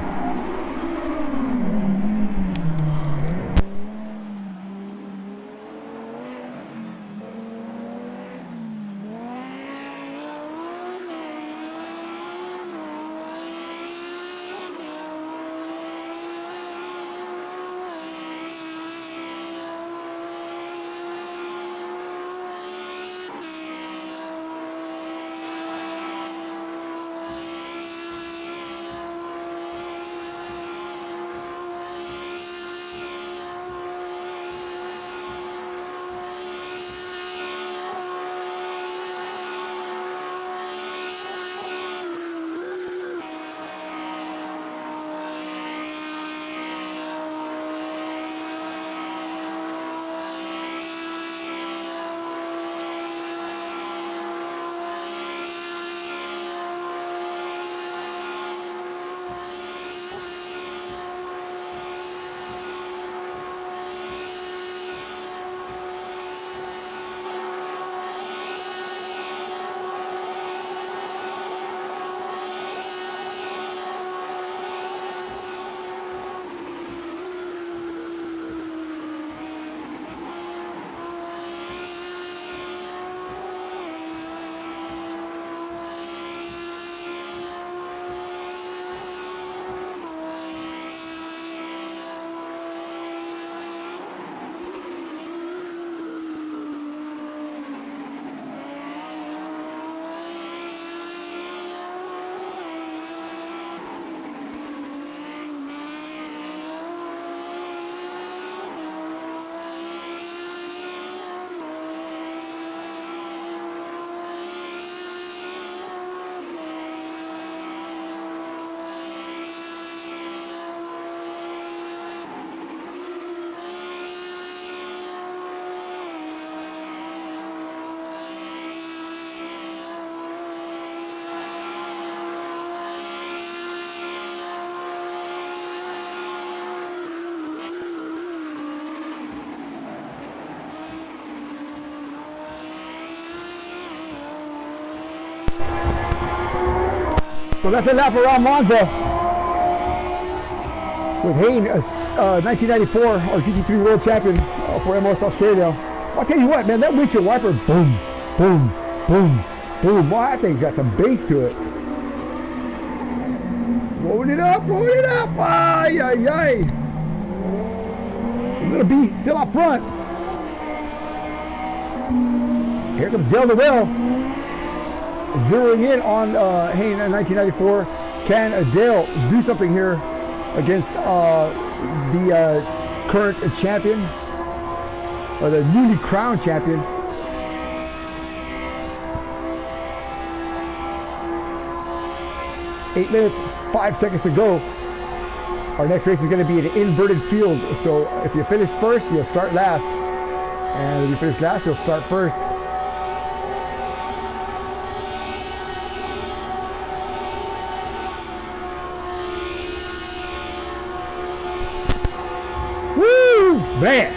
So that's a lap around Monza with Hayne, 1994, our GT3 world champion for MOS Australia. I'll tell you what, man, that windshield wiper, boom, boom, boom, boom. Boy, that thing got some bass to it. Rolling it up, rolling it up. Ay, ay, ay. A little B still up front. Here comes Del DeVille. Zeroing in on Hayne in 1994. Can Dale do something here against the current champion, or the newly crowned champion? Eight minutes 5 seconds to go. Our next race is going to be an inverted field. So if you finish first, you'll start last. And if you finish last, you'll start first. Woo! Man!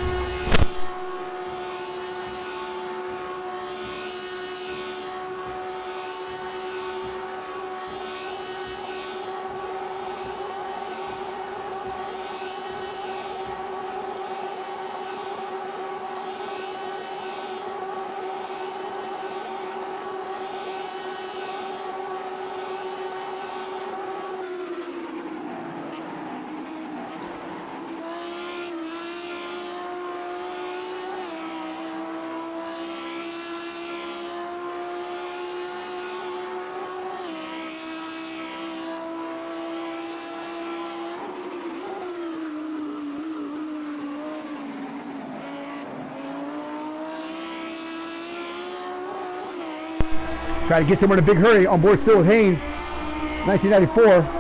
Try to get somewhere in a big hurry. On board still with Hayne, 1994.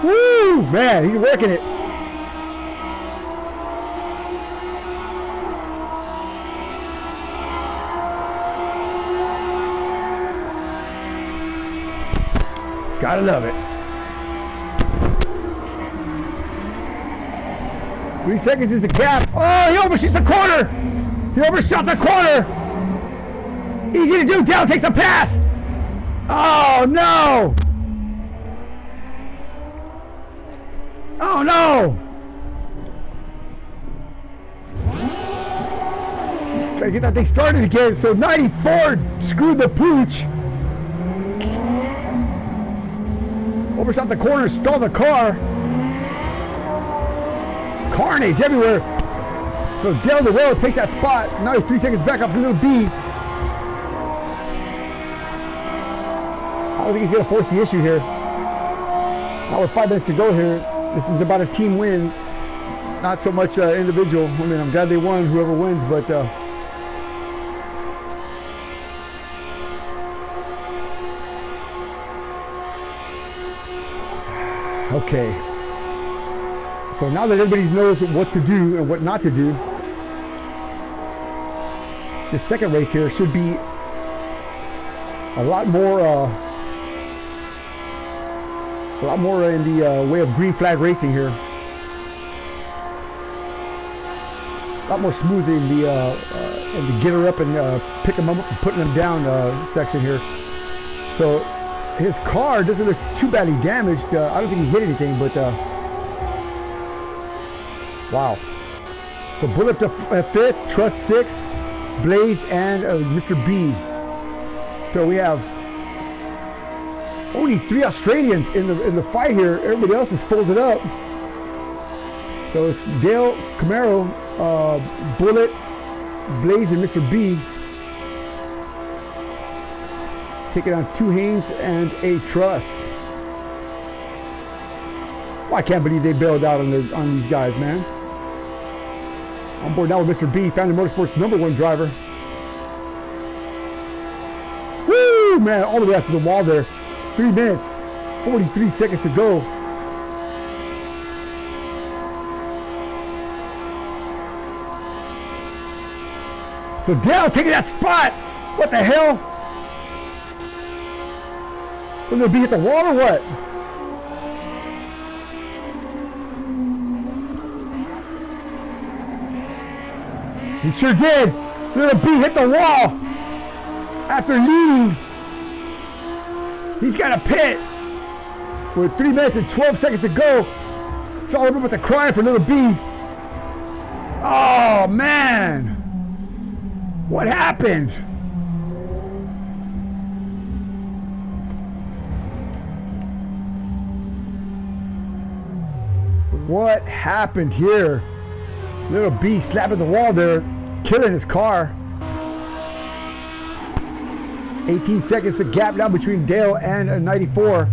Woo! Man, he's working it. Gotta love it. 3 seconds is the gap. Oh, he overshoots the corner. He overshot the corner. Easy to do. Down takes a pass. Oh, no. Oh no! Try to get that thing started again. So 94 screwed the pooch. Overshot the corner, stalled the car. Carnage everywhere. So Dale the Whale takes that spot. Now he's 3 seconds back off the little B. I don't think he's gonna force the issue here. Now with 5 minutes to go here. This is about a team win, not so much individual. I mean, I'm glad they won, whoever wins, but okay. So now that everybody knows what to do and what not to do, this second race here should be a lot more in the way of green flag racing here. A lot more smooth in the get her up and pick them up and putting them down section here. So his car doesn't look too badly damaged. I don't think he hit anything, but wow. So Bullet to 5th, Trust 6th, Blaze, and Mr. B. So we have only 3 Australians in the fight here. Everybody else is folded up. So it's Dale, Camaro, Bullet, Blaze, and Mr. B taking on 2 Haynes and a Truss. Well, I can't believe they bailed out on these guys, man. On board now with Mr. B, Family Motorsports #1 driver. Woo, man, all the way out to the wall there. 3 minutes, 43 seconds to go. So Dale taking that spot. What the hell? Will there be hit the wall or what? He sure did. Little B hit the wall after leading. He's got a pit with 3 minutes and 12 seconds to go. It's all over with the crying for Little B. Oh, man. What happened? What happened here? Little B slapping the wall there, killing his car. 18 seconds the gap now between Dale and a 94.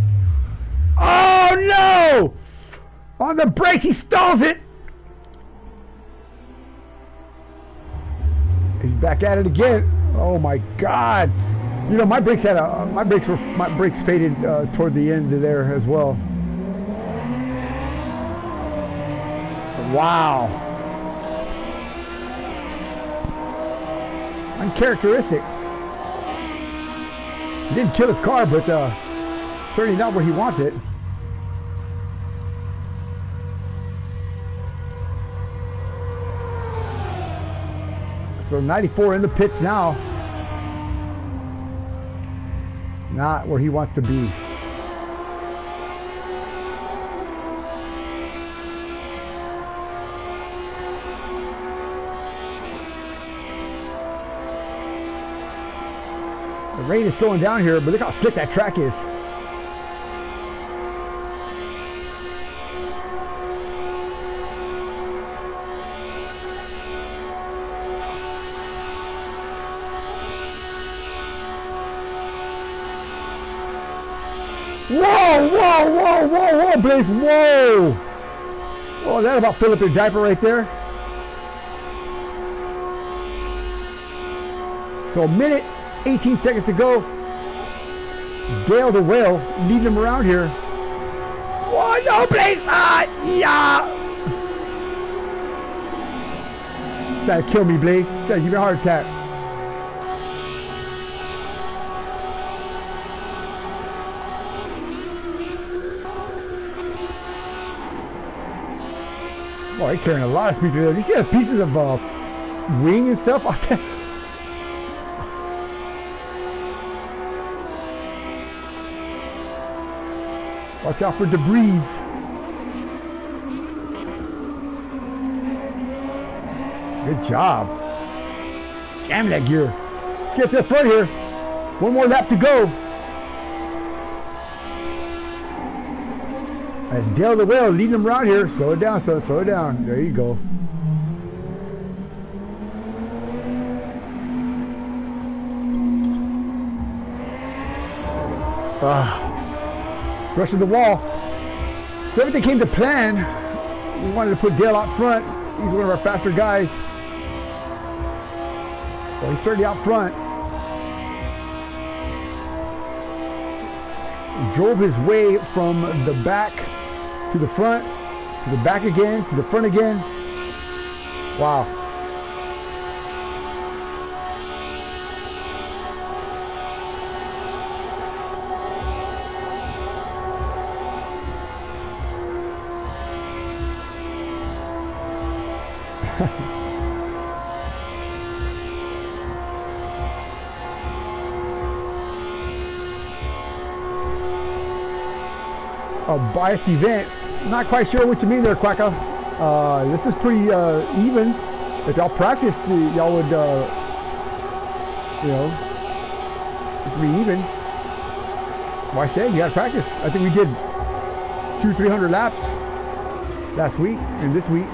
Oh no! On the brakes, he stalls it. He's back at it again. Oh my God! You know my brakes faded toward the end there as well. Wow! Uncharacteristic. He didn't kill his car, but certainly not where he wants it. So 94 in the pits now. Not where he wants to be. The rain is slowing down here, but look how slick that track is. Whoa, whoa, whoa, whoa, whoa, Blaze, whoa! Oh, that about fill up your diaper right there. So a minute, 18 seconds to go. Dale the Whale leading him around here. Oh no, Blaze! Ah, yeah! Trying to kill me, Blaze. Trying to give me a heart attack. Oh, he's carrying a lot of speed through there. You see the pieces of wing and stuff? Watch out for debris. Good job. Jam that gear. Let's get to the front here. One more lap to go. That's Dale the Whale leading them around here. Slow it down, son. Slow it down. There you go. Rushing the wall. So everything came to plan. We wanted to put Dale out front. He's one of our faster guys. Well, he's certainly out front. He drove his way from the back to the front, to the back again, to the front again. Wow. A biased event. Not quite sure what you mean there, Quacko. This is pretty even. If y'all practiced, y'all would, you know, this would be even. Well, I said you got to practice. I think we did 200-300 laps last week and this week.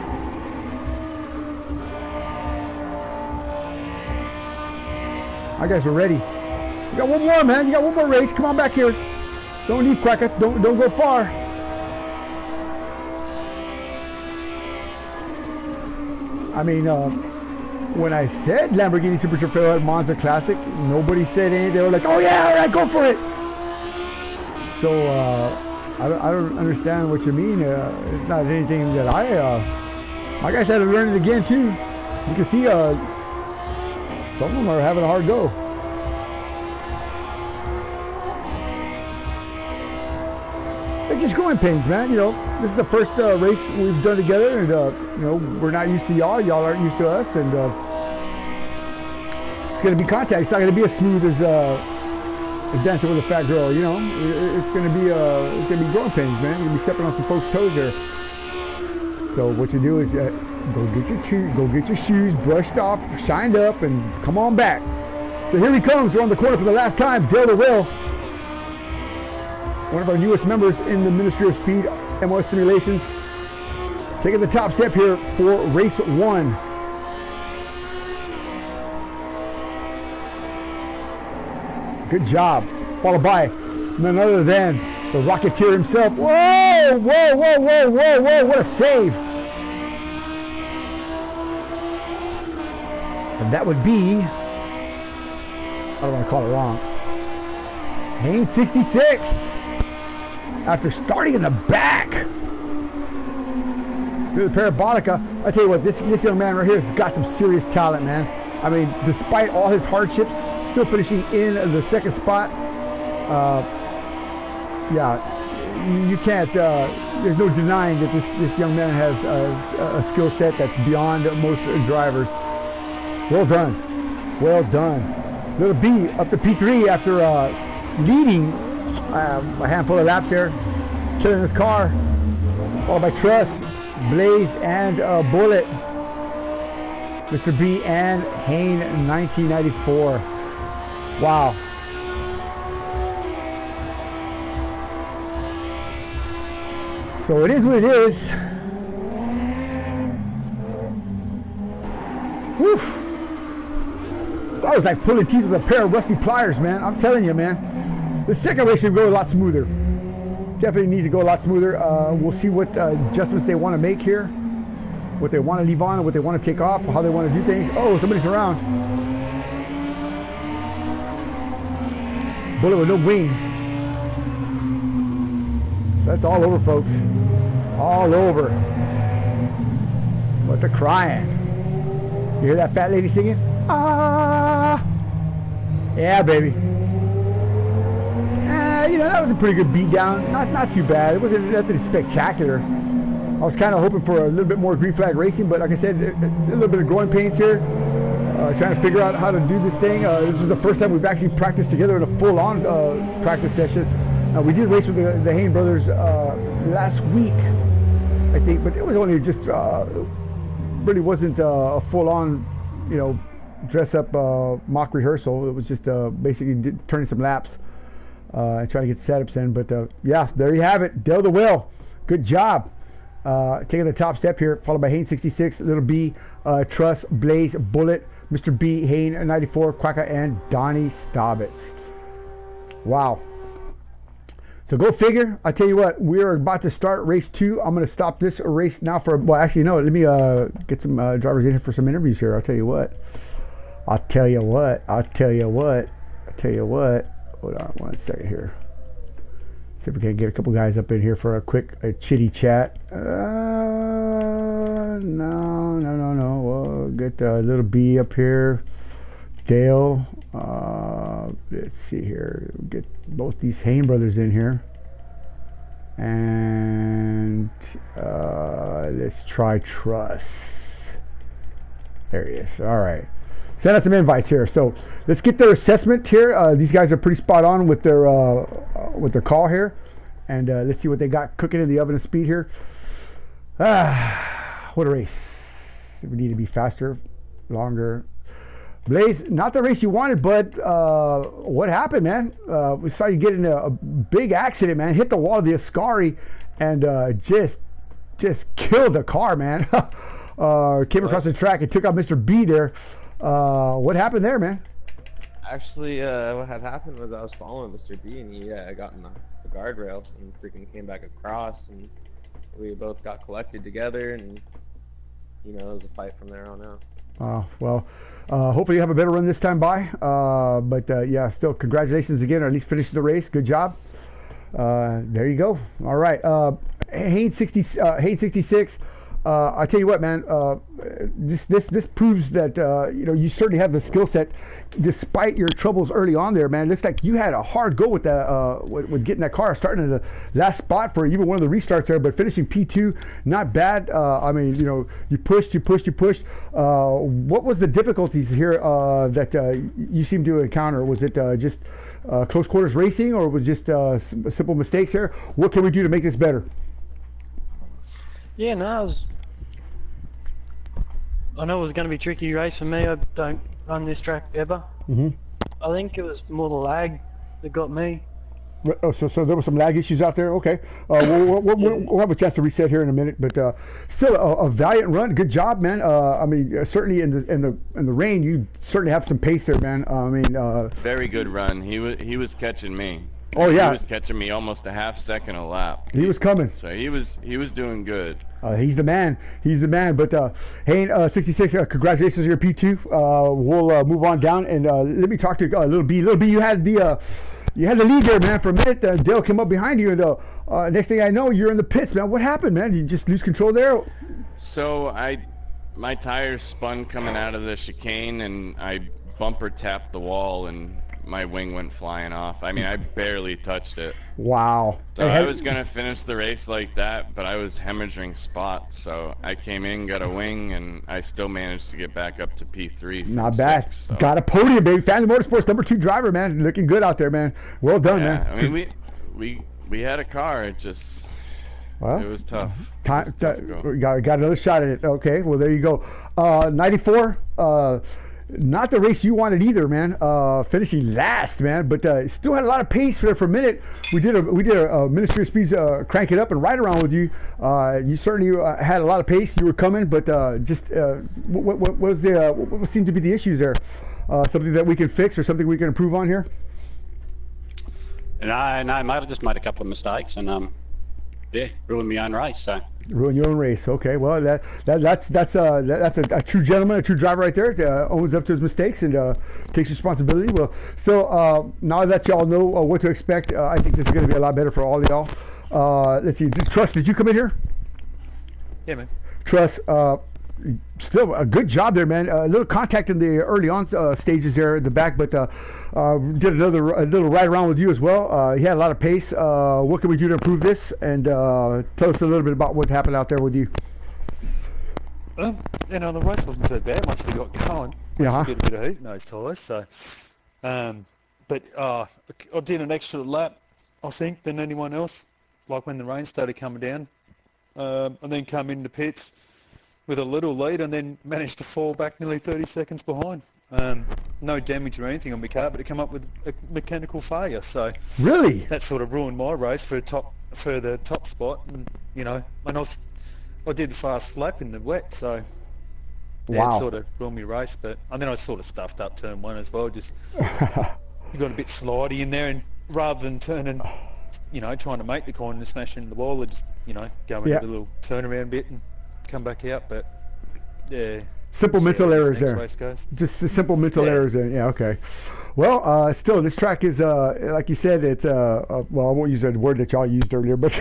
Our guys are ready. You got one more, man. You got one more race. Come on back here. Don't leave, Quacker. Don't go far. I mean, when I said Lamborghini Super Trofeo at Monza Classic, nobody said anything. They were like, "Oh yeah, all right, go for it." So I don't understand what you mean. It's not anything that my guys had to learn it again too. You can see some of them are having a hard go. It's just growing pains, man. You know, this is the first race we've done together, and you know, we're not used to y'all. Y'all aren't used to us, and it's going to be contact. It's not going to be as smooth as dancing with a fat girl. You know, it's going to be growing pains, man. You're going to be stepping on some folks' toes there. So what you do is Go get your shoes brushed off, shined up, and come on back. So here he comes. We're on the corner for the last time. Dale the Will, one of our newest members in the Ministry of Speed MOS Simulations, taking the top step here for race 1. Good job. Followed by none other than the Rocketeer himself. Whoa, whoa, whoa, whoa, whoa, whoa, what a save. And that would be, I don't want to call it wrong, Haynes 66. After starting in the back through the Parabolica. I tell you what, this young man right here has got some serious talent, man. I mean, despite all his hardships, still finishing in the second spot. Yeah, you can't, there's no denying that this young man has a skill set that's beyond most drivers. Well done. Well done. Little B up to P3 after leading a handful of laps there, killing his car, followed by Truss, Blaze, and Bullet. Mr. B and Hayne 1994. Wow. So it is what it is. Whew. That was like pulling teeth with a pair of rusty pliers, man. I'm telling you, man. The second race should go a lot smoother. Definitely needs to go a lot smoother. We'll see what adjustments they want to make here, what they want to leave on, what they want to take off, how they want to do things. Oh, somebody's around. Bullet with no wing. So that's all over, folks. All over. What the crying. You hear that fat lady singing? Ah! Yeah, baby. You know, that was a pretty good beat down. Not too bad. It wasn't nothing spectacular. I was kind of hoping for a little bit more green flag racing, but like I said, a little bit of growing pains here. Trying to figure out how to do this thing. This is the first time we've actually practiced together in a full-on practice session. We did race with the Hayne brothers last week, I think, but it was only just really wasn't a full-on, you know, dress-up mock rehearsal. It was just basically turning some laps and trying to get setups in. But yeah, there you have it. Dale the Will, good job. Taking the top step here, followed by Hayne 66, Little B, Truss, Blaze, Bullet, Mr. B, Hayne 94, Quacka, and Donnie Staubitz. Wow. So go figure. I tell you what, we are about to start race 2. I'm going to stop this race now for, well, actually, no, let me get some drivers in here for some interviews here. I'll tell you what. Hold on one second here. See if we can get a couple guys up in here for a quick chitty chat. No. We'll get Little B up here. Dale. Let's see here. We'll get both these Hayne brothers in here. And let's try Truss. There he is. All right. Send out some invites here. So let's get their assessment here. These guys are pretty spot on with their call here, and let's see what they got cooking in the oven of speed here. What a race! We need to be faster, longer. Blaze, not the race you wanted, but what happened, man? We saw you get in a big accident, man. Hit the wall of the Ascari, and just killed the car, man. Came across the track and took out Mr. B there. What happened there, man? Actually, what had happened was I was following Mr. B, and he got in the guardrail and freaking came back across, and we both got collected together, and you know, it was a fight from there on out. Well, hopefully you have a better run this time by. But yeah, still congratulations again, or at least finishing the race. Good job. There you go. All right, Hayne 66. I tell you what, man. This proves that you know, you certainly have the skill set, despite your troubles early on there, man. It looks like you had a hard go with that, with getting that car starting in the last spot for even one of the restarts there, but finishing P2, not bad. I mean, you know, you pushed. What was the difficulties here that you seem to encounter? Was it just close quarters racing, or was it just simple mistakes here? What can we do to make this better? Yeah, no, I know it was going to be a tricky race for me. I don't run this track ever. I think it was more the lag that got me. Oh, so there were some lag issues out there. Okay, we'll have a chance to reset here in a minute, but still a valiant run. Good job, man. I mean, certainly in the rain, you certainly have some pace there, man. I mean, very good run. He was catching me. Oh yeah, he was catching me almost a half second a lap. He was coming. So he was doing good. He's the man. He's the man. But Hayne, 66. Congratulations on your P2. We'll move on down and let me talk to Little B. Little B, you had the lead there, man, for a minute. Dale came up behind you, and next thing I know, you're in the pits, man. What happened, man? Did you just lose control there? So my tires spun coming out of the chicane, and I bumper tapped the wall, and my wing went flying off. I mean, I barely touched it. Wow. So I was going to finish the race like that, but I was hemorrhaging spots. So I came in, got a wing, and I still managed to get back up to P3. Not bad. 6, so. Got a podium, baby. Family Motorsports #2 driver, man. Looking good out there, man. Well done, man. I mean, we had a car. It just... Well, it was tough. Got another shot at it. Okay, well, there you go. 94... not the race you wanted either, man. Finishing last, man, but still had a lot of pace for a minute. We did a Ministry of Speeds crank it up and ride around with you. You certainly had a lot of pace. You were coming, but what seemed to be the issues there? Something that we can fix or something we can improve on here? No, mate. I just made a couple of mistakes and ruined my own race. So. Ruin your own race. Okay, well that's a true gentleman, a true driver right there. Owns up to his mistakes and takes responsibility. Well, so now that y'all know what to expect, I think this is going to be a lot better for all of y'all. Let's see. Trust, did you come in here? Yeah, man. Trust, still a good job there, man. A little contact in the early on stages there at the back, but did a little ride around with you as well. He had a lot of pace. What can we do to improve this? And tell us a little bit about what happened out there with you. The race wasn't too bad once we got going. Yeah. Get a bit of heat in those tyres. So, but I did an extra lap, I think, than anyone else. Like when the rain started coming down, and then come into pits with a little lead and then managed to fall back nearly 30 seconds behind. No damage or anything on my car, but it came up with a mechanical failure. So really, that sort of ruined my race for the top spot. And I did the fast lap in the wet, so wow, it sort of ruined my race. And then I sort of stuffed up turn 1 as well. Just you got a bit slidey in there, and rather than turning, trying to make the corner and smash into the wall, I just go into the little turnaround bit and come back out. But yeah, simple mental errors there. Just the simple mental errors there. Yeah, okay. Well, still, this track is like you said, it's well, I won't use that word that y'all used earlier, but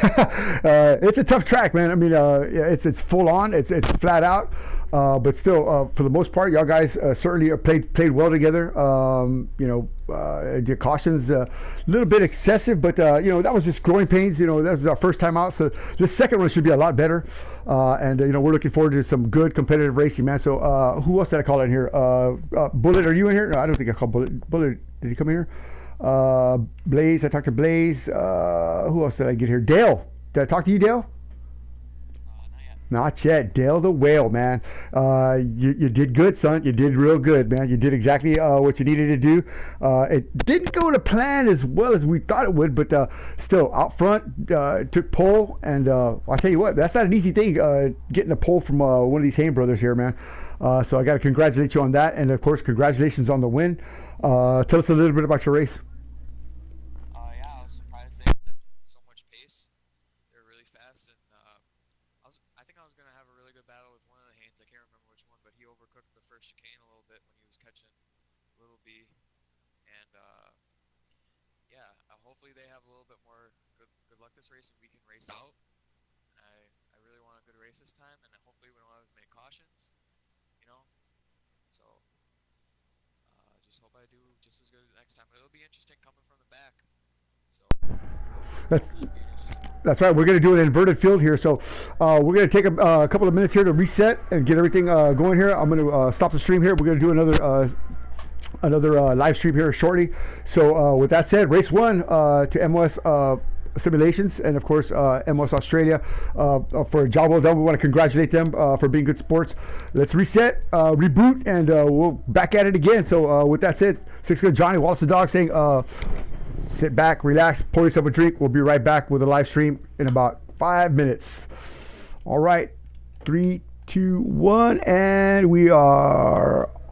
it's a tough track, man. I mean, it's full on, it's flat out. But still, for the most part, y'all guys certainly played well together. The cautions a little bit excessive, but that was just growing pains. That was our first time out, so this second one should be a lot better. And we're looking forward to some good competitive racing, man. So who else did I call in here? Bullet, are you in here? No, I don't think I called Bullet. Bullet, did he come in here? Blaze, I talked to Blaze. Who else did I get here? Dale. Did I talk to you, Dale? Not yet. Dale the Whale, man. You did good, son. You did real good, man. You did exactly what you needed to do. It didn't go to plan as well as we thought it would, but still, out front, took pole. And I'll tell you what, that's not an easy thing, getting a pole from one of these Hayne brothers here, man. So I got to congratulate you on that. And, of course, congratulations on the win. Tell us a little bit about your race. I was surprised they had so much pace. They were really fast, and I think I was gonna have a really good battle with one of the Haynes. I can't remember which one, but he overcooked the first chicane a little bit when he was catching Little B, and hopefully they have a little bit more good luck this race, and we can race out. I really want a good race this time, and hopefully we don't have as many cautions, So just hope I do just as good next time. It'll be interesting coming from the back. So that's right. We're going to do an inverted field here. So we're going to take a couple of minutes here to reset and get everything going here. I'm going to stop the stream here. We're going to do another live stream here shortly. So with that said, race 1 to MOS Simulations, and of course MOS Australia for a job well done. We want to congratulate them for being good sports. Let's reset, reboot, and we'll back at it again. So with that said, Six Good Johnny, Wallace the Dog saying sit back, relax, pour yourself a drink. We'll be right back with a live stream in about 5 minutes. All right, 3, 2, 1, and we are